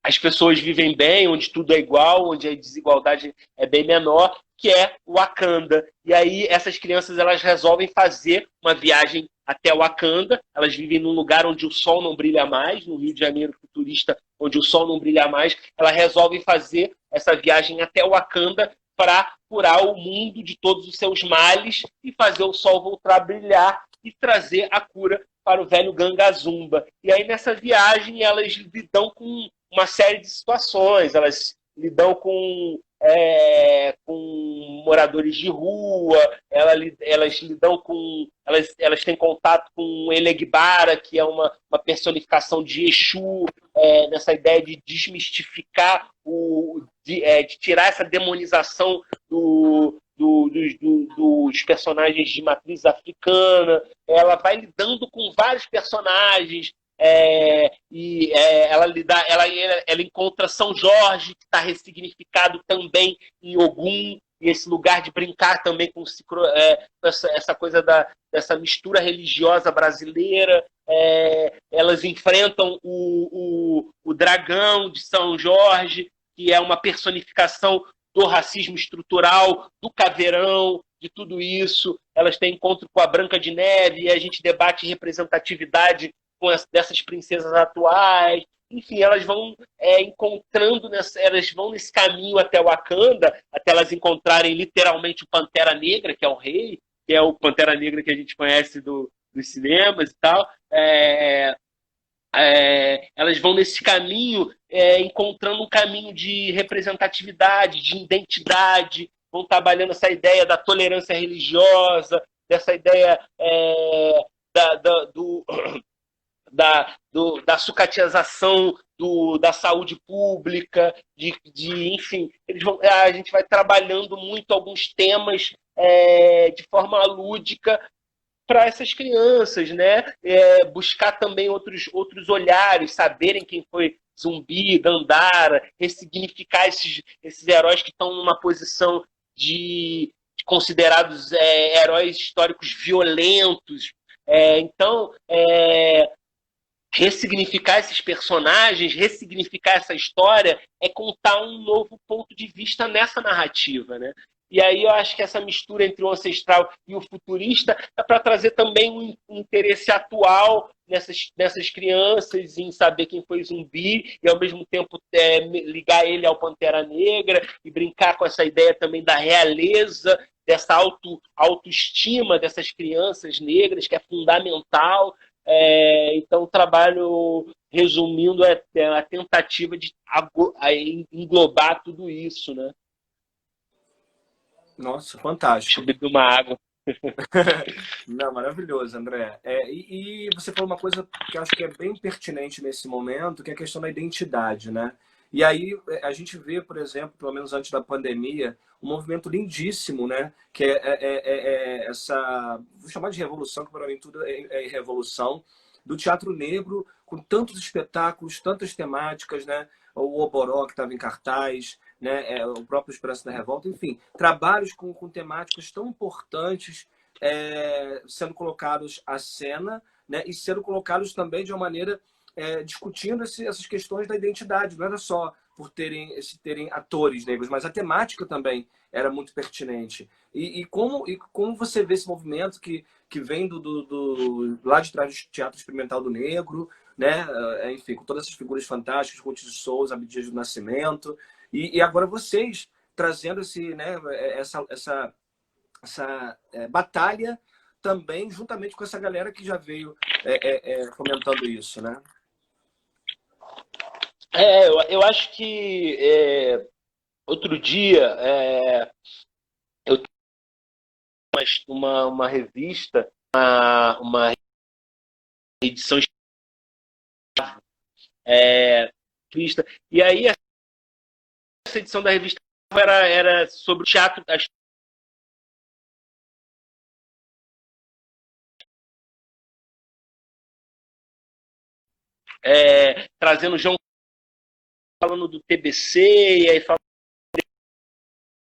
as pessoas vivem bem, onde tudo é igual, onde a desigualdade é bem menor, que é Wakanda. E aí essas crianças elas resolvem fazer uma viagem até Wakanda. Elas vivem num lugar onde o sol não brilha mais, no Rio de Janeiro futurista, onde o sol não brilha mais. Elas resolvem fazer essa viagem até Wakanda para curar o mundo de todos os seus males e fazer o sol voltar a brilhar e trazer a cura para o velho Ganga Zumba. E aí nessa viagem elas lidam com uma série de situações, elas lidam com moradores de rua, elas lidam com. Elas têm contato com Elegbara, que é uma personificação de Exu, nessa ideia de desmistificar, de tirar essa demonização dos personagens de matriz africana. Ela vai lidando com vários personagens. Ela encontra São Jorge, que está ressignificado também em Ogum, e esse lugar de brincar também com essa coisa dessa mistura religiosa brasileira. Elas enfrentam o dragão de São Jorge, que é uma personificação do racismo estrutural, do caveirão, de tudo isso. Elas têm encontro com a Branca de Neve, e a gente debate representatividade dessas princesas atuais. Enfim, elas vão elas vão nesse caminho até Wakanda, até elas encontrarem literalmente o Pantera Negra, que é o rei, que é o Pantera Negra que a gente conhece dos cinemas e tal. Elas vão nesse caminho, encontrando um caminho de representatividade, de identidade, vão trabalhando essa ideia da tolerância religiosa, dessa ideia da sucatização da saúde pública, enfim, a gente vai trabalhando muito alguns temas de forma lúdica para essas crianças, né? Buscar também outros olhares, saberem quem foi Zumbi, Dandara, ressignificar esses heróis que estão numa posição de considerados heróis históricos violentos. Então, ressignificar esses personagens, ressignificar essa história, é contar um novo ponto de vista nessa narrativa, né? E aí eu acho que essa mistura entre o ancestral e o futurista é para trazer também um interesse atual nessas crianças, em saber quem foi Zumbi, e ao mesmo tempo ligar ele ao Pantera Negra, e brincar com essa ideia também da realeza, dessa autoestima dessas crianças negras, que é fundamental. Então, o trabalho, resumindo, é a tentativa de englobar tudo isso, né? Nossa, fantástico. Deixa eu beber uma água. Não, maravilhoso, André. E você falou uma coisa que eu acho que é bem pertinente nesse momento, que é a questão da identidade, né? E aí a gente vê, por exemplo, pelo menos antes da pandemia, um movimento lindíssimo, né? Que essa, vou chamar de revolução, que para mim tudo é revolução, do teatro negro, com tantos espetáculos, tantas temáticas, né? O Oboró, que estava em cartaz, né? O próprio Esperança da Revolta, enfim, trabalhos com temáticas tão importantes sendo colocados à cena, né? E sendo colocados também de uma maneira discutindo essas questões da identidade. Não era só por terem atores negros, mas a temática também era muito pertinente. E como você vê esse movimento que vem lá de trás do Teatro Experimental do Negro, né? Enfim, com todas essas figuras fantásticas, Ruth de Souza, Abdias do Nascimento, e agora vocês trazendo né, essa batalha também, juntamente com essa galera que já veio comentando isso, né? Eu acho que outro dia eu tenho uma revista, uma edição revista, e aí essa edição da revista era sobre o teatro, trazendo o João falando do TBC, e aí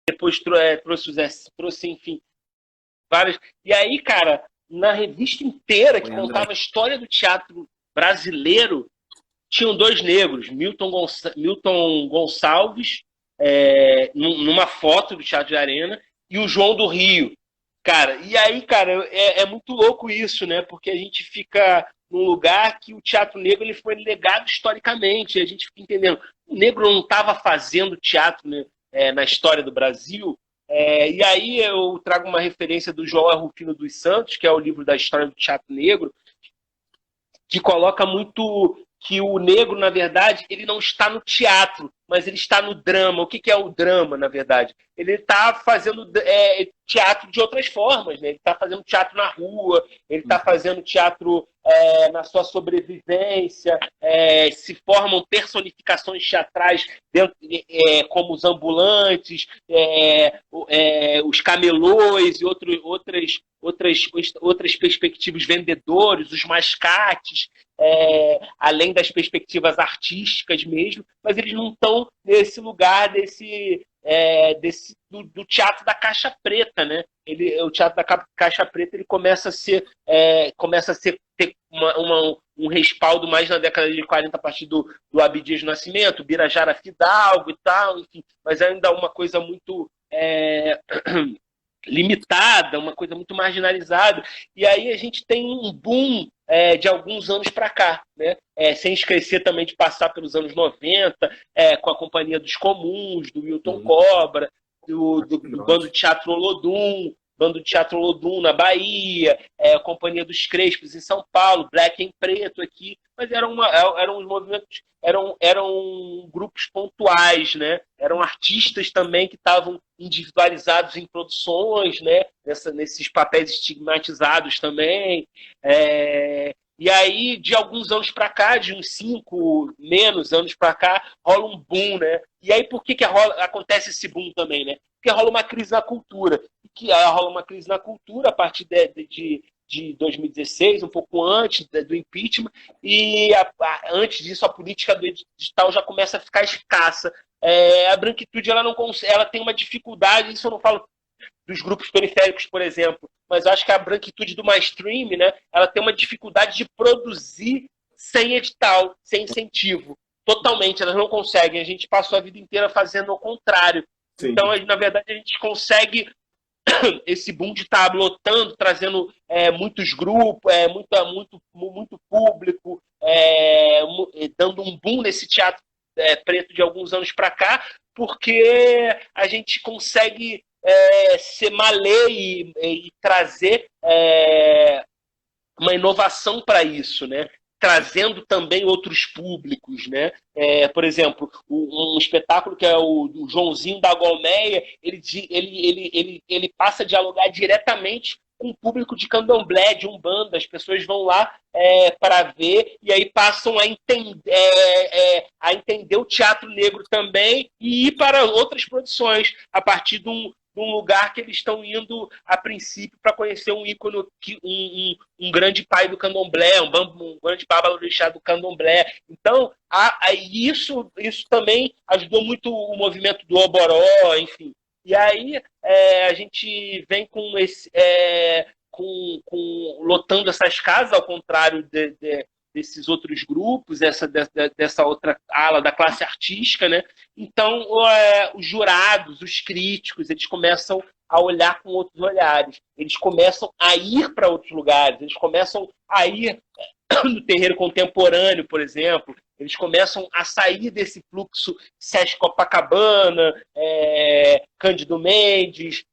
depois trouxe, enfim, várias. E aí, cara, na revista inteira que contava a história do teatro brasileiro, tinham dois negros, Milton Gonçalves, numa foto do Teatro de Arena, e o João do Rio. Cara, e aí, cara, é muito louco isso, né? Porque a gente fica num lugar que o teatro negro ele foi legado historicamente, e a gente fica entendendo, o negro não estava fazendo teatro, né, na história do Brasil. E aí eu trago uma referência do João Rufino dos Santos, que é o livro da história do teatro negro, que coloca muito que o negro, na verdade, ele não está no teatro, mas ele está no drama. O que é o drama, na verdade? Ele está fazendo teatro de outras formas, né? Ele está fazendo teatro na rua, ele está fazendo teatro na sua sobrevivência, se formam personificações teatrais dentro, como os ambulantes, os camelôs e outras perspectivas, vendedores, os mascates, além das perspectivas artísticas mesmo, mas eles não estão nesse lugar do teatro da caixa preta, né? O teatro da caixa preta ele começa a ter um respaldo mais na década de 40 a partir do Abdias do Nascimento, Birajara Fidalgo e tal, enfim, mas ainda uma coisa muito limitada, uma coisa muito marginalizada. E aí a gente tem um boom de alguns anos para cá, né? Sem esquecer também de passar pelos anos 90, com a Companhia dos Comuns, do Wilton Cobra, do Bando de Teatro Olodum na Bahia, a Companhia dos Crespos em São Paulo, Black em Preto aqui, mas eram uns movimentos, eram grupos pontuais, né? Eram artistas também que estavam individualizados em produções, né? Nesses papéis estigmatizados também. E aí, de alguns anos para cá, de uns 5 menos anos para cá, rola um boom, né? E aí, por que acontece esse boom também, né? Porque rola uma crise na cultura. Rola uma crise na cultura a partir de 2016, um pouco antes do impeachment, e antes disso a política do digital já começa a ficar escassa. A branquitude ela tem uma dificuldade, isso eu não falo dos grupos periféricos, por exemplo, mas eu acho que a branquitude do mainstream, né, ela tem uma dificuldade de produzir sem edital, sem incentivo. Totalmente, elas não conseguem. A gente passou a vida inteira fazendo o contrário. Sim. Então, na verdade, a gente consegue esse boom de estar lotando, trazendo muitos grupos, muito público, dando um boom nesse teatro preto de alguns anos para cá, porque a gente consegue ser malê e trazer uma inovação para isso, né? Trazendo também outros públicos, né? Por exemplo, um espetáculo que é o Joãozinho da Golmeia, ele passa a dialogar diretamente com o público de candomblé, de umbanda. As pessoas vão lá para ver e aí passam a entender o teatro negro também e ir para outras produções a partir de um lugar que eles estão indo a princípio para conhecer um ícone, um grande pai do candomblé, um grande babalorixá do candomblé. Então, isso também ajudou muito o movimento do Oboró, enfim. E aí a gente vem lotando essas casas, ao contrário desses outros grupos, dessa outra ala da classe artística, né? Então, os jurados, os críticos, eles começam a olhar com outros olhares, eles começam a ir para outros lugares, eles começam a ir no terreiro contemporâneo, por exemplo, eles começam a sair desse fluxo Sesc Copacabana, Cândido Mendes,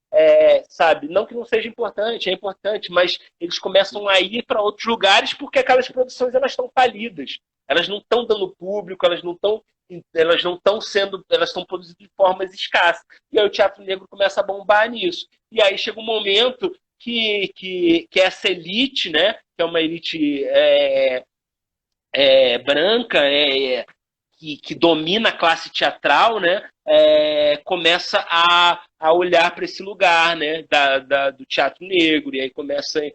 sabe? Não que não seja importante, é importante, mas eles começam a ir para outros lugares porque aquelas produções elas estão falidas, elas não estão dando público, elas não estão sendo, elas estão produzidas de formas escassas. E aí o Teatro Negro começa a bombar nisso. E aí chega um momento que essa elite, né, que é uma elite branca, que domina a classe teatral, né, começa a olhar para esse lugar, né, do teatro negro, e aí começa a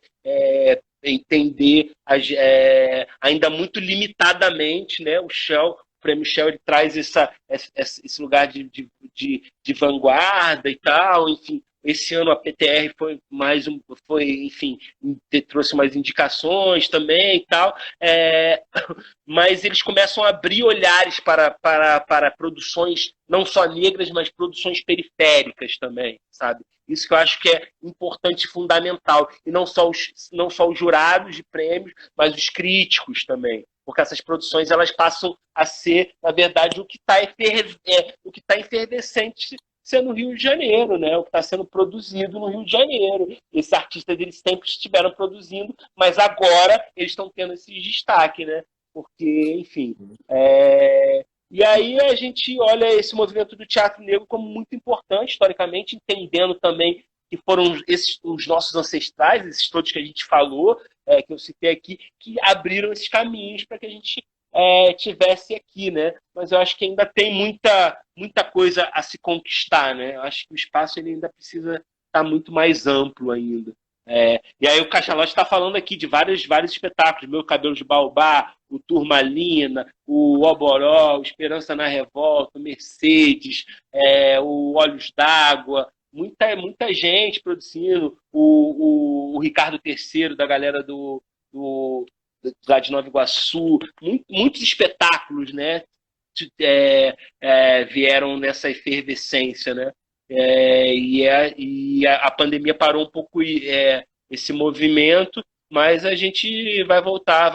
entender ainda muito limitadamente, né, o Prêmio Shell ele traz esse lugar de vanguarda e tal, enfim. Esse ano a PTR enfim, trouxe mais indicações também e tal, mas eles começam a abrir olhares para produções não só negras, mas produções periféricas também, sabe? Isso que eu acho que é importante e fundamental. E não só os jurados de prêmios, mas os críticos também. Porque essas produções elas passam a ser, na verdade, o que está efervescente ser no Rio de Janeiro, né? O que está sendo produzido no Rio de Janeiro. Esses artistas eles sempre estiveram produzindo, mas agora eles estão tendo esse destaque, né? Porque, enfim. E aí a gente olha esse movimento do teatro negro como muito importante, historicamente, entendendo também que foram os nossos ancestrais, esses todos que a gente falou, que eu citei aqui, que abriram esses caminhos para que a gente tivesse aqui, né? Mas eu acho que ainda tem muita coisa a se conquistar, né? Eu acho que o espaço ele ainda precisa estar muito mais amplo ainda. E aí o Cachalote está falando aqui de vários espetáculos, Meu Cabelo de Baobá, o Turmalina, o Oboró, o Esperança na Revolta, o Mercedes, o Olhos d'Água, muita gente produzindo, o Ricardo III, da galera lá de Nova Iguaçu, muitos espetáculos, né, vieram nessa efervescência, né? E a pandemia parou um pouco esse movimento, mas a gente vai voltar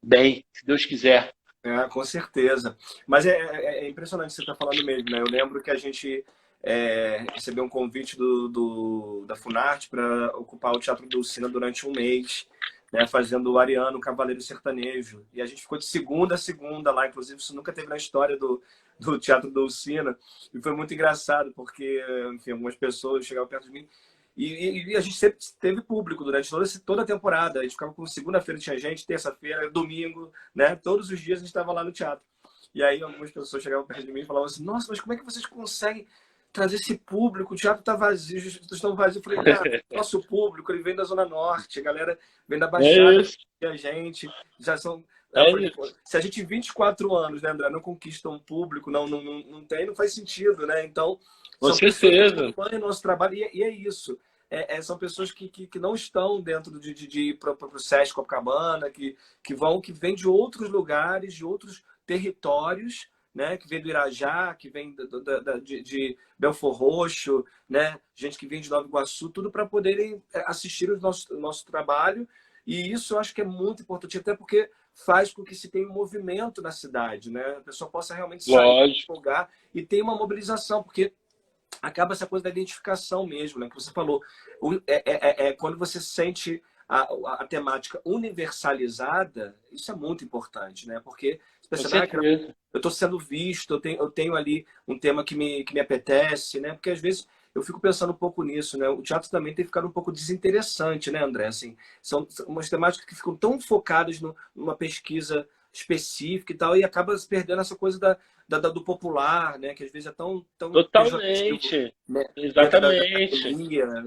bem, se Deus quiser. Com certeza. Mas é impressionante você estar falando mesmo, né? Eu lembro que a gente recebeu um convite da Funarte para ocupar o Teatro Dulcina durante um mês, né, fazendo o Ariano, o Cavaleiro Sertanejo. E a gente ficou de segunda a segunda lá, inclusive isso nunca teve na história do Teatro Dulcina. E foi muito engraçado, porque, enfim, algumas pessoas chegavam perto de mim e a gente sempre teve público durante toda a temporada. A gente ficava com segunda-feira tinha gente, terça-feira, domingo, né? Todos os dias a gente estava lá no teatro. E aí algumas pessoas chegavam perto de mim e falavam assim: nossa, mas como é que vocês conseguem trazer esse público? O teatro está vazio, os teatros estão vazios. Eu falei, cara, nosso público ele vem da Zona Norte, a galera vem da Baixada, e a gente já são... Se a gente em 24 anos, né, André, não conquista um público, não faz sentido, né? Então, com certeza, que acompanham o nosso trabalho, e é isso. São pessoas que não estão dentro de ir para o Sesc Copacabana, que vêm de outros lugares, de outros territórios, né? Que vem do Irajá, que vem de Belfor Roxo, né? Gente que vem de Nova Iguaçu, tudo para poderem assistir o nosso trabalho. E isso eu acho que é muito importante, até porque faz com que se tenha um movimento na cidade, né? A pessoa possa realmente sair do lugar e ter uma mobilização, porque acaba essa coisa da identificação mesmo, né? Que você falou. Quando você sente a temática universalizada, isso é muito importante, né? Porque você pensa, eu estou sendo visto, eu tenho ali um tema que me apetece, né? Porque às vezes eu fico pensando um pouco nisso, né? O teatro também tem ficado um pouco desinteressante, né, André? Assim, são umas temáticas que ficam tão focadas numa pesquisa específica e tal, e acaba se perdendo essa coisa do popular, né? Que às vezes é tão totalmente, né? exatamente,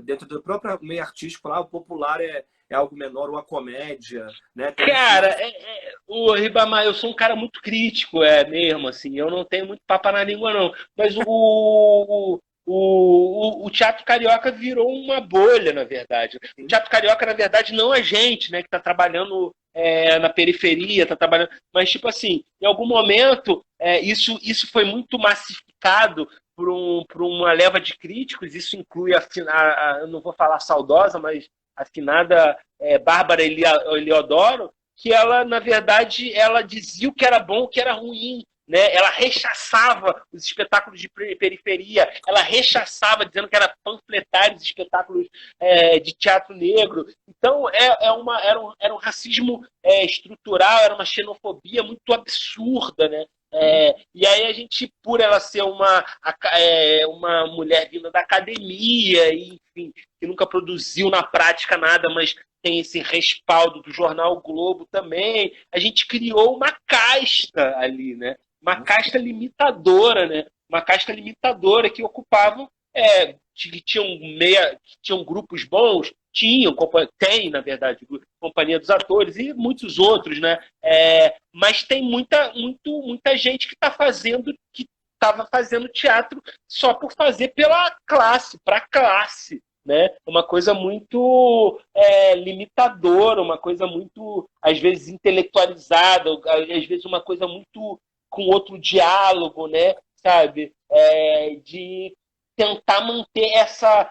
dentro do próprio meio artístico, lá o popular é algo menor, ou a comédia, né? Cara, o Ribamar, eu sou um cara muito crítico, mesmo, assim, eu não tenho muito papo na língua, não, mas o o teatro carioca virou uma bolha, na verdade. O teatro carioca, na verdade, não a gente, né, que está trabalhando na periferia, está trabalhando, mas tipo assim, em algum momento isso foi muito massificado por uma leva de críticos. Isso inclui eu não vou falar saudosa, mas a afinada Bárbara Eliodoro, que ela, na verdade, ela dizia o que era bom, o que era ruim, né? Ela rechaçava os espetáculos de periferia, ela rechaçava, dizendo que era panfletário os espetáculos de teatro negro. Então, era um racismo estrutural, era uma xenofobia muito absurda, né? E aí a gente, por ela ser uma mulher vinda da academia, e, enfim, que nunca produziu na prática nada, mas tem esse respaldo do jornal o Globo também, a gente criou uma casta ali, né? Uma casta limitadora, né? Uma casta limitadora que ocupavam, que tinham grupos bons, tem, na verdade, Companhia dos Atores e muitos outros, né? Mas tem muita gente que estava fazendo teatro só por fazer pela classe, para a classe, né? Uma coisa muito limitadora, uma coisa muito, às vezes, intelectualizada, às vezes uma coisa muito com outro diálogo, né? Sabe? De tentar manter essa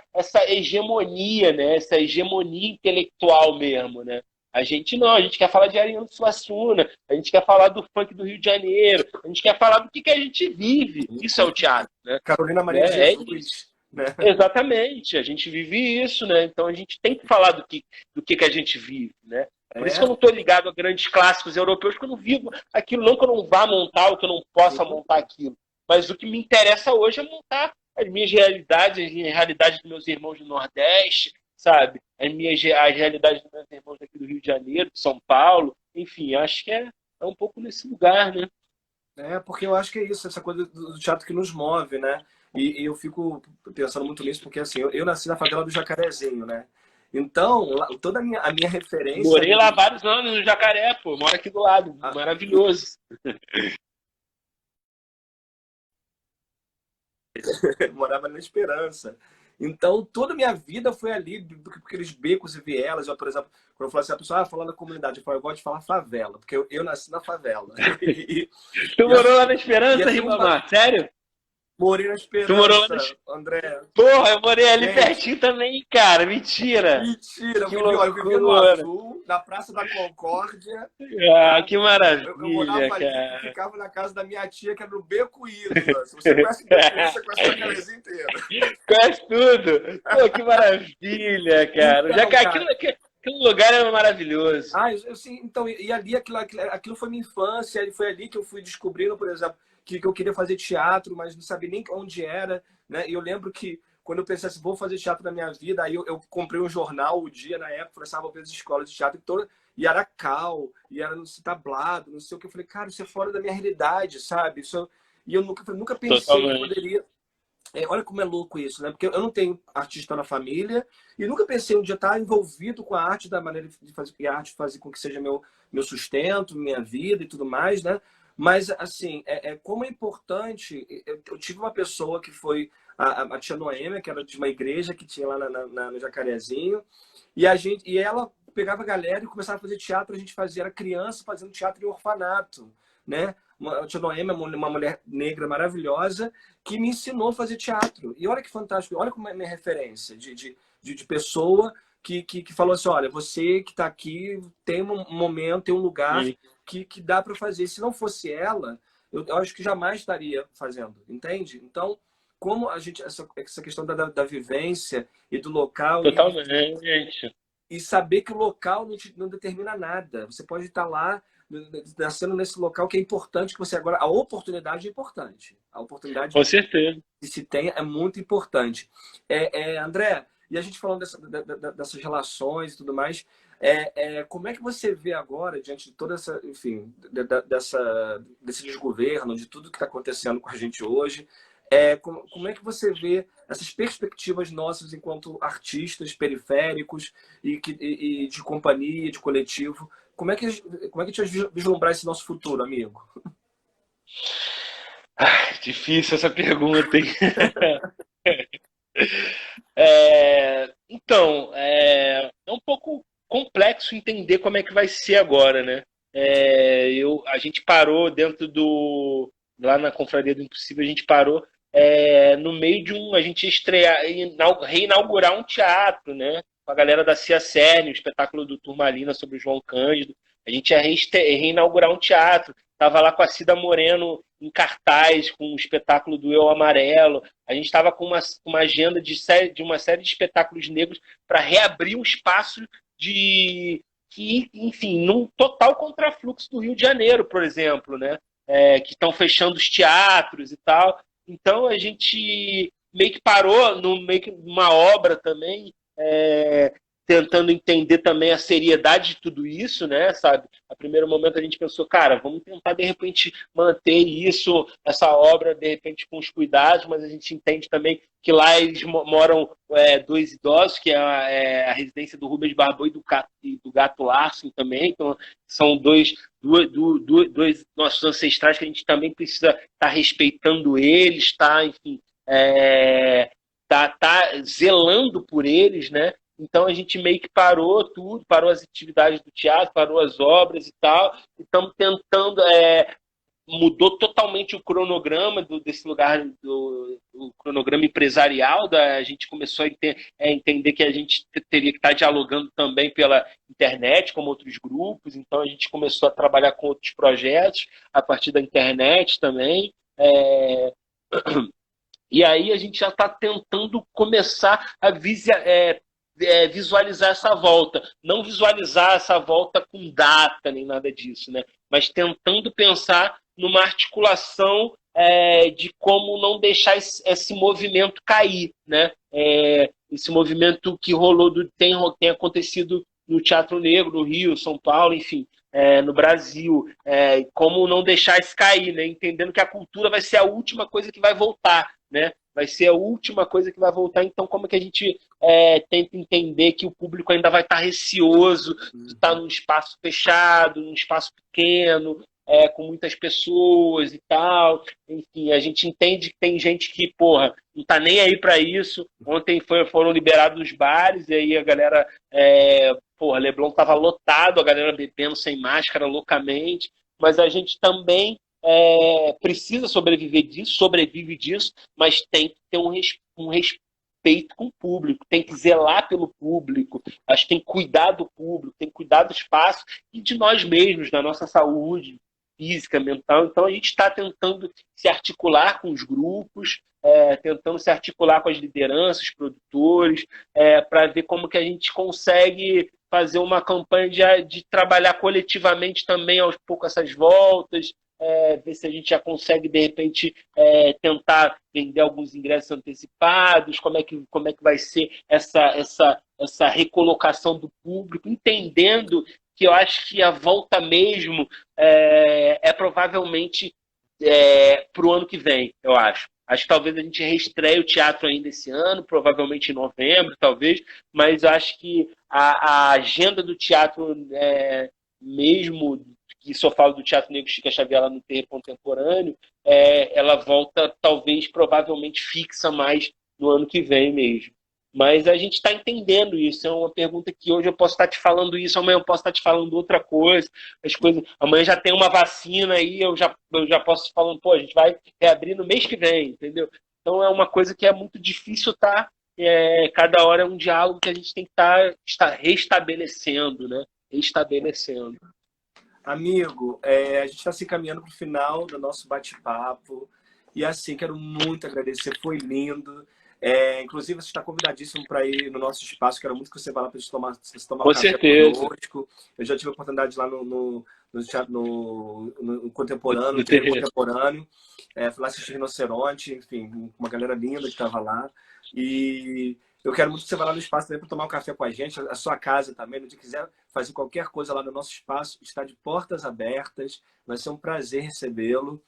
hegemonia, né? Essa hegemonia intelectual mesmo, né? A gente não, a gente quer falar de Ariano Suassuna, a gente quer falar do funk do Rio de Janeiro, a gente quer falar do que a gente vive. Isso é o teatro, né? Carolina Maria de Jesus, né? Exatamente, a gente vive isso, né? Então a gente tem que falar do que a gente vive, né? Por isso que eu não estou ligado a grandes clássicos europeus, porque eu não vivo aquilo, não que eu não vá montar, ou que eu não possa montar aquilo. Mas o que me interessa hoje é montar as minhas realidades, as realidades dos meus irmãos do Nordeste, sabe? As realidades dos meus irmãos aqui do Rio de Janeiro, de São Paulo. Enfim, acho que é um pouco nesse lugar, né? Porque eu acho que é isso, essa coisa do teatro que nos move, né? E eu fico pensando muito nisso, porque assim, eu nasci na favela do Jacarezinho, né? Então, toda a minha referência... Morei lá vários anos no Jacaré, pô. Moro aqui do lado. Maravilhoso. Morava na Esperança. Então, toda a minha vida foi ali, aqueles becos e vielas. Eu, por exemplo, quando eu falo assim, a pessoa fala da comunidade, eu gosto de falar favela, porque eu nasci na favela. Tu morou lá na Esperança, Ribamar? Sério? Morei na Esperança, tu morou lá André. Porra, eu morei ali pertinho também, cara. Mentira. Mentira. Eu vivi no Azul, na Praça da Concórdia. Que maravilha, eu morava cara. Ali, ficava na casa da minha tia, que era no Beco Isla. Se você conhece o Beco Isla, você conhece a Jacarezinho inteira. Conhece tudo. Pô, que maravilha, cara. Então, aquele lugar era maravilhoso. Então, e ali aquilo foi minha infância, e foi ali que eu fui descobrindo, por exemplo, que eu queria fazer teatro, mas não sabia nem onde era, né? E eu lembro que quando eu pensei assim, vou fazer teatro na minha vida, aí eu comprei um jornal, o Dia, na época, falei assim, vou ver as escolas de teatro, e era Cal, e era no tablado, não sei o que. Eu falei, cara, isso é fora da minha realidade, sabe? E eu nunca pensei que poderia... olha como é louco isso, né? Porque eu não tenho artista na família e nunca pensei um dia estar envolvido com a arte da maneira de fazer, e a arte fazer com que seja meu sustento, minha vida e tudo mais, né? Mas, assim, como é importante... Eu tive uma pessoa que foi a tia Noêmia, que era de uma igreja que tinha lá no Jacarezinho, e ela pegava a galera e começava a fazer teatro, a gente era criança fazendo teatro em orfanato, né? A tia Noêmia, uma mulher negra maravilhosa, que me ensinou a fazer teatro. E olha que fantástico, olha como é a minha referência de pessoa que falou assim, olha, você que está aqui tem um momento, tem um lugar que dá para fazer. Se não fosse ela, eu acho que jamais estaria fazendo, entende? Então, como a gente, essa questão da vivência e do local... Totalmente. E saber que o local não determina nada. Você pode estar lá, nascendo nesse local que é importante, que você agora... A oportunidade é importante. A oportunidade com certeza que se tem é muito importante. André, e a gente falando dessas relações e tudo mais, como é que você vê agora, diante de toda essa, enfim, desse desgoverno, de tudo que está acontecendo com a gente hoje, como é que você vê essas perspectivas nossas enquanto artistas periféricos e de companhia, de coletivo? Como é que a gente vai vislumbrar esse nosso futuro, amigo? Difícil essa pergunta, hein? Então, é um pouco complexo entender como é que vai ser agora, né? A gente parou dentro do. Lá na Confraria do Impossível, a gente parou no meio de a gente estrear, reinaugurar um teatro, né? Com a galera da Cia Cerne, o espetáculo do Turmalina sobre o João Cândido. A gente ia reinaugurar um teatro. Tava lá com a Cida Moreno em cartaz, com o espetáculo do Eu Amarelo. A gente estava com uma agenda de uma série de espetáculos negros para reabrir um espaço de que, enfim, num total contrafluxo do Rio de Janeiro, por exemplo, né? Que estão fechando os teatros e tal. Então a gente meio que parou no meio que uma obra também, tentando entender também a seriedade de tudo isso, né? Sabe? A primeiro momento a gente pensou, cara, vamos tentar de repente manter isso, essa obra de repente com os cuidados, mas a gente entende também que lá eles moram dois idosos, que é a residência do Rubens Barbô e do Gato Larson também, então são dois nossos ancestrais que a gente também precisa estar respeitando eles, tá, enfim, tá zelando por eles, né? Então a gente meio que parou tudo, parou as atividades do teatro, parou as obras e tal, e estamos tentando mudou totalmente o cronograma desse lugar, do cronograma empresarial. A gente começou a entender que a gente teria que estar dialogando também pela internet, como outros grupos, então a gente começou a trabalhar com outros projetos a partir da internet também. E aí a gente já está tentando começar a visualizar essa volta. Não visualizar essa volta com data nem nada disso, né? Mas tentando pensar numa articulação de como não deixar esse movimento cair, né? Esse movimento que rolou, tem acontecido no Teatro Negro, no Rio, São Paulo, enfim, no Brasil, como não deixar isso cair, né? Entendendo que a cultura vai ser a última coisa que vai voltar, né? Vai ser a última coisa que vai voltar, então como é que a gente tenta entender que o público ainda vai estar receoso de estar num espaço fechado, num espaço pequeno, com muitas pessoas e tal. Enfim, a gente entende que tem gente que, porra, não tá nem aí para isso. Ontem foram liberados os bares, e aí a galera, porra, Leblon tava lotado, a galera bebendo sem máscara loucamente, mas a gente também precisa sobrevive disso, mas tem que ter um respeito com o público, tem que zelar pelo público, acho que tem que cuidar do público, tem que cuidar do espaço e de nós mesmos, da nossa saúde física, mental. Então a gente está tentando se articular com os grupos, tentando se articular com as lideranças, produtores, para ver como que a gente consegue fazer uma campanha de trabalhar coletivamente também aos poucos essas voltas, ver se a gente já consegue, de repente, tentar vender alguns ingressos antecipados, como é que vai ser essa recolocação do público, entendendo que eu acho que a volta mesmo provavelmente para o ano que vem, eu acho. Acho que talvez a gente reestreie o teatro ainda esse ano, provavelmente em novembro, talvez, mas eu acho que a agenda do teatro, mesmo que só falo do Teatro Negro Chica Xavier lá no Terreiro Contemporâneo, ela volta, talvez, provavelmente fixa mais no ano que vem mesmo. Mas a gente está entendendo isso. É uma pergunta que hoje eu posso estar te falando isso, amanhã eu posso estar te falando outra coisa. Amanhã já tem uma vacina aí, eu já posso te falando, pô, a gente vai reabrir no mês que vem, entendeu? Então é uma coisa que é muito difícil estar. Cada hora é um diálogo que a gente tem que estar restabelecendo, né? Restabelecendo. Amigo, a gente está se encaminhando para o final do nosso bate-papo. E assim, quero muito agradecer, foi lindo. Inclusive, você está convidadíssimo para ir no nosso espaço. Quero muito que você vá lá para gente tomar Com café certeza. conosco. Eu já tive a oportunidade de ir lá no Contemporâneo, No no Terreiro terreiro. Contemporâneo. Fui lá assistir Rinoceronte, enfim, uma galera linda que estava lá. E eu quero muito que você vá lá no espaço também para tomar um café com a gente, a sua casa também. Se quiser fazer qualquer coisa lá no nosso espaço, está de portas abertas. Vai ser um prazer recebê-lo.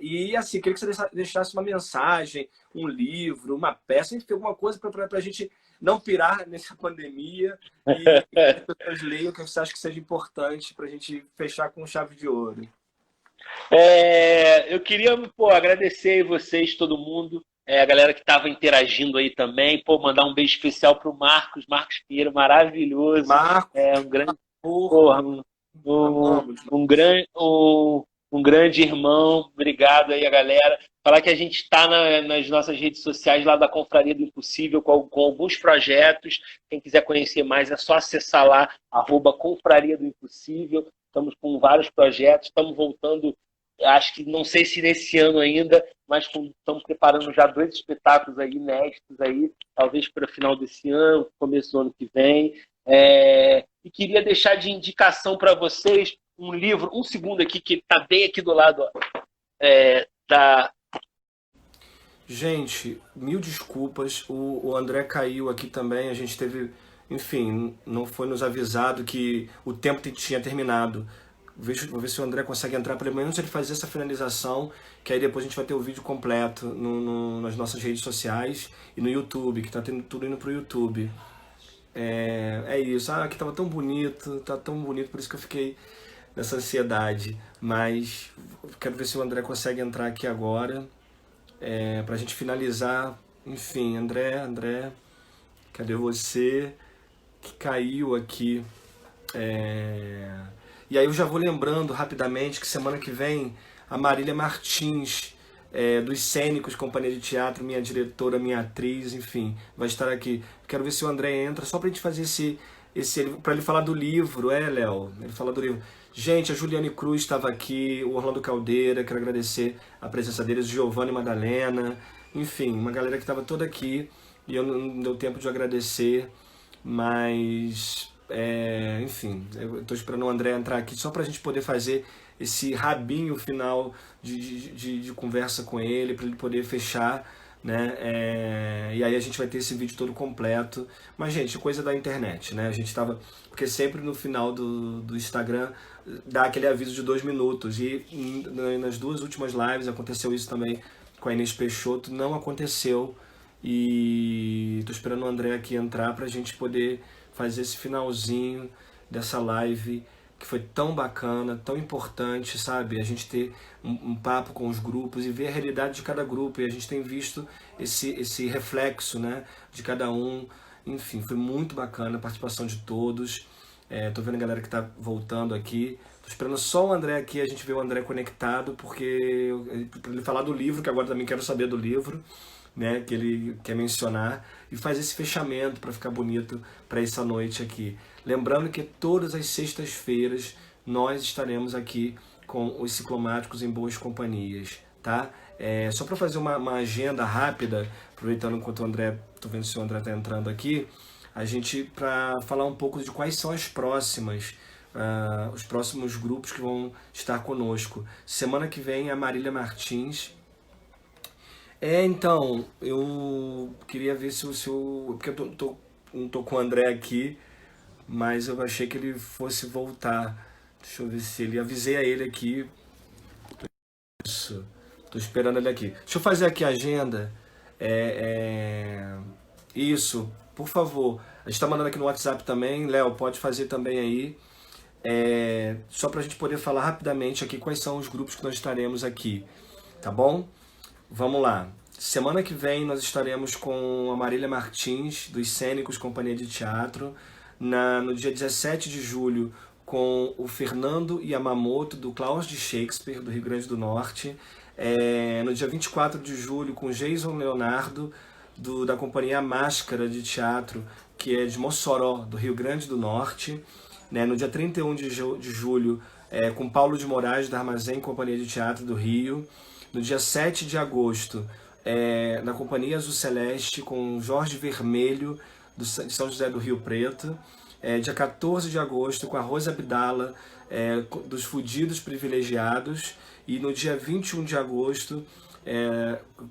E assim, queria que você deixasse uma mensagem, um livro, uma peça, enfim, alguma coisa para a gente não pirar nessa pandemia e que as pessoas leiam o que você acha que seja importante para a gente fechar com chave de ouro. Eu queria agradecer a vocês, todo mundo. a galera que estava interagindo aí também. Pô, mandar um beijo especial pro Marcos Pinheiro, maravilhoso. Marcos, Um grande, porra, porra, um grande irmão. Obrigado aí, a galera. Falar que a gente está nas nossas redes sociais lá da Confraria do Impossível com alguns projetos. Quem quiser conhecer mais é só acessar lá, @Confraria do Impossível. Estamos com vários projetos, estamos voltando, acho que não sei se nesse ano ainda, mas estamos preparando já 2 espetáculos aí, inéditos aí, talvez para o final desse ano, começo do ano que vem. E queria deixar de indicação para vocês um livro, um segundo aqui, que está bem aqui do lado, ó, da... Gente, mil desculpas, o André caiu aqui também, a gente teve, enfim, não foi nos avisado que o tempo tinha terminado. Vou ver se o André consegue entrar, pelo menos ele fazer essa finalização, que aí depois a gente vai ter o vídeo completo nas nossas redes sociais e no YouTube, que tá tendo tudo indo pro YouTube. É isso, aqui tava tão bonito, tá tão bonito, por isso que eu fiquei nessa ansiedade. Mas quero ver se o André consegue entrar aqui agora, pra gente finalizar. Enfim, André, cadê você? Que caiu aqui. E aí eu já vou lembrando rapidamente que semana que vem a Marília Martins, dos Cênicos, Companhia de Teatro, minha diretora, minha atriz, enfim, vai estar aqui. Quero ver se o André entra, só pra gente fazer pra ele falar do livro, Léo? Ele fala do livro. Gente, a Juliane Cruz estava aqui, o Orlando Caldeira, quero agradecer a presença deles, Giovanni Madalena, enfim, uma galera que estava toda aqui, e eu não deu tempo de agradecer, mas... enfim, eu estou esperando o André entrar aqui só para a gente poder fazer esse rabinho final de conversa com ele, para ele poder fechar, né? E aí a gente vai ter esse vídeo todo completo. Mas, gente, coisa da internet, né? A gente tava... Porque sempre no final do Instagram dá aquele aviso de 2 minutos. E nas 2 últimas lives aconteceu isso também com a Inês Peixoto. Não aconteceu. E tô esperando o André aqui entrar pra gente poder fazer esse finalzinho dessa live que foi tão bacana, tão importante, sabe? A gente ter um papo com os grupos e ver a realidade de cada grupo. E a gente tem visto esse reflexo, né, de cada um. Enfim, foi muito bacana a participação de todos. Tô vendo a galera que tá voltando aqui. Tô esperando só o André aqui, a gente vê o André conectado, porque para ele falar do livro, que agora também quero saber do livro, né, que ele quer mencionar, e faz esse fechamento para ficar bonito para essa noite aqui. Lembrando que todas as sextas-feiras nós estaremos aqui com os Ciclomáticos em Boas Companhias, tá? Só para fazer uma agenda rápida, aproveitando enquanto o André, tô vendo se o André tá entrando aqui, a gente, para falar um pouco de quais são as próximas, os próximos grupos que vão estar conosco. Semana que vem a Marília Martins. Então, eu queria ver se o... Porque eu não tô com o André aqui, mas eu achei que ele fosse voltar. Deixa eu ver se ele... Avisei a ele aqui. Isso. Tô esperando ele aqui. Deixa eu fazer aqui a agenda. Isso, por favor. A gente tá mandando aqui no WhatsApp também. Léo, pode fazer também aí. Só pra gente poder falar rapidamente aqui quais são os grupos que nós estaremos aqui. Tá bom? Vamos lá. Semana que vem nós estaremos com a Marília Martins, dos Cênicos, Companhia de Teatro. No dia 17 de julho, com o Fernando Yamamoto, do Klaus de Shakespeare, do Rio Grande do Norte. No dia 24 de julho, com Jason Leonardo, da Companhia Máscara de Teatro, que é de Mossoró, do Rio Grande do Norte. No dia 31 de julho, com Paulo de Moraes, da Armazém Companhia de Teatro do Rio. No dia 7 de agosto, na Companhia Azul Celeste, com Jorge Vermelho, de São José do Rio Preto. Dia 14 de agosto, com a Rosa Abdala, dos Fudidos Privilegiados. E no dia 21 de agosto,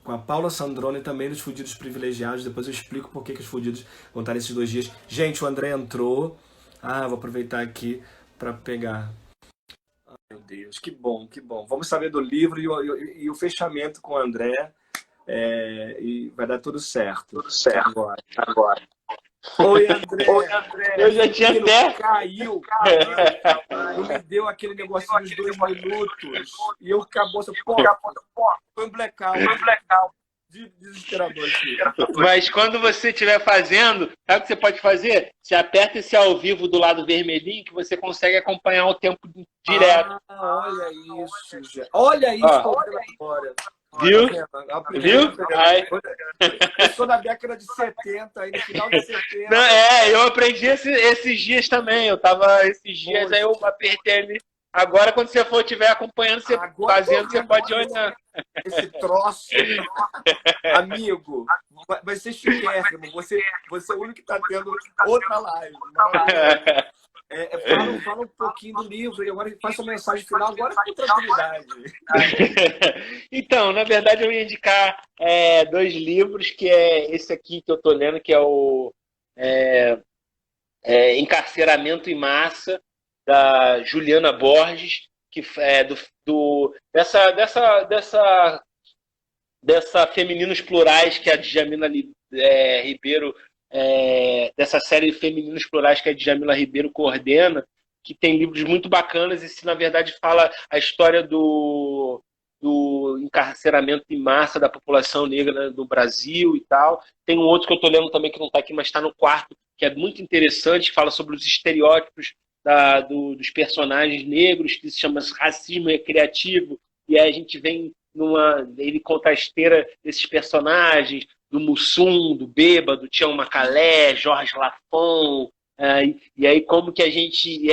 com a Paula Sandrone, também dos Fudidos Privilegiados. Depois eu explico por que os Fudidos vão estar nesses 2 dias. Gente, o André entrou. Vou aproveitar aqui para pegar... Meu Deus, que bom, que bom. Vamos saber do livro e o fechamento com o André. E vai dar tudo certo. Tudo certo. Agora. Oi, André. Eu já tinha até... Caiu. Não me deu aquele negocinho dos 2 minutos. E eu acabou. Foi um blackout. desesperador aqui. Mas quando você estiver fazendo, sabe o que você pode fazer? Você aperta esse ao vivo do lado vermelhinho que você consegue acompanhar o tempo direto. Olha isso, gente. Olha isso, Ó, tô vendo agora. viu? Viu? Aí, Eu sou da década de 70, aí no final de 70. não, eu aprendi esses dias também. Eu tava esses dias, aí eu apertei ali. Agora, quando você for estiver acompanhando, você Agora fazendo, você pode olhar. esse troço. Amigo, vai ser chiquérrimo. Você é o único que está tendo outra live. Fala um pouquinho do livro e agora faça a mensagem final agora com tranquilidade. Então, na verdade, eu ia indicar 2 livros, que é esse aqui que eu estou lendo, que é o Encarceramento em Massa, da Juliana Borges, que é dessa Femininos Plurais, que a Djamila Ribeiro, dessa série Femininos Plurais que a Djamila Ribeiro coordena, que tem livros muito bacanas, e se na verdade fala a história do encarceramento em massa da população negra no Brasil e tal. Tem um outro que eu estou lendo também, que não está aqui, mas está no quarto, que é muito interessante, fala sobre os estereótipos dos personagens negros, que se chama Racismo Recreativo, e aí a gente vem ele conta a esteira desses personagens, do Mussum, do Bêbado, do Tião Macalé, Jorge Lafon, e aí como que a gente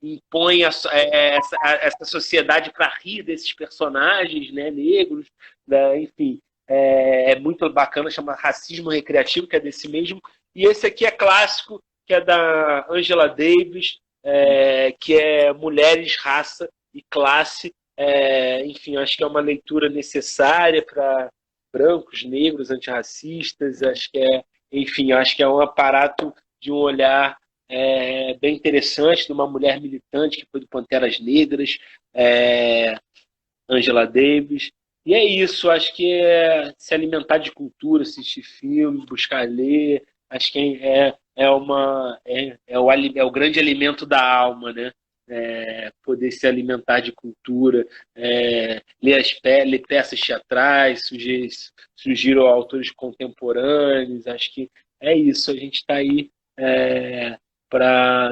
impõe essa sociedade para rir desses personagens, né, negros, né, enfim, é muito bacana, chama Racismo Recreativo, que é desse mesmo, e esse aqui é clássico, que é da Angela Davis, que é Mulheres, Raça e Classe. Enfim, acho que é uma leitura necessária para brancos, negros, antirracistas. Enfim, acho que é um aparato de um olhar bem interessante de uma mulher militante que foi do Panteras Negras, Angela Davis. E é isso, acho que é se alimentar de cultura, assistir filme, buscar ler. Acho que o grande alimento da alma, né? Poder se alimentar de cultura, ler peças teatrais, surgiram autores contemporâneos. Acho que é isso, a gente está aí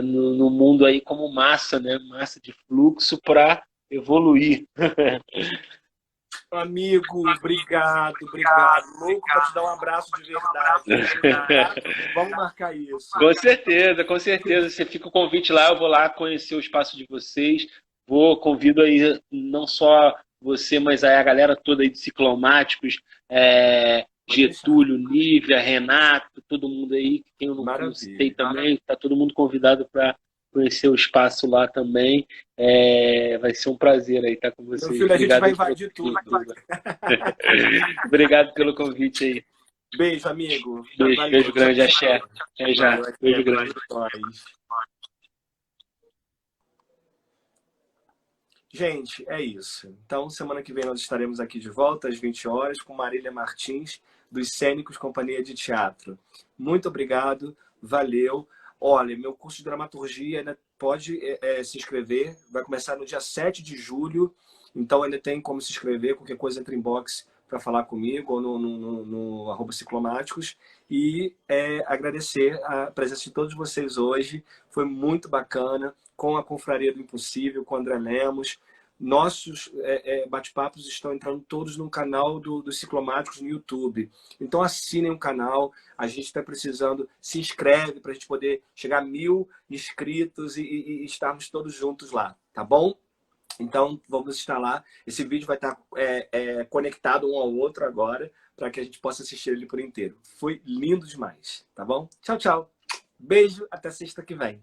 no mundo aí como massa, né? Massa de fluxo para evoluir. Amigo, obrigado. Louco para te dar um abraço de verdade. Vamos marcar isso. Com certeza, com certeza. Você fica o convite lá, eu vou lá conhecer o espaço de vocês. Convido aí não só você, mas aí a galera toda aí de Ciclomáticos, Getúlio, Nívia, Renato, todo mundo aí, que eu não citei também, está todo mundo convidado para conhecer o espaço lá também. Vai ser um prazer aí estar com vocês. Meu filho, a gente vai invadir tudo. Obrigado pelo convite aí. Beijo, amigo. Beijo grande, axé. Até já. Beijo grande. Gente, é isso. Então, semana que vem nós estaremos aqui de volta às 20 horas com Marília Martins, dos Cênicos Companhia de Teatro. Muito obrigado, valeu. Olha, meu curso de dramaturgia ainda pode se inscrever, vai começar no dia 7 de julho, então ainda tem como se inscrever, qualquer coisa entra em box para falar comigo ou no @ciclomáticos. E agradecer a presença de todos vocês hoje, foi muito bacana, com a Confraria do Impossível, com o André Lemos. Nossos bate-papos estão entrando todos no canal dos Ciclomáticos no YouTube. Então assinem o canal, a gente está precisando, se inscreve para a gente poder chegar a 1000 inscritos e estarmos todos juntos lá, tá bom? Então vamos estar lá, esse vídeo vai estar conectado um ao outro agora, para que a gente possa assistir ele por inteiro. Foi lindo demais, tá bom? Tchau, tchau. Beijo, até sexta que vem.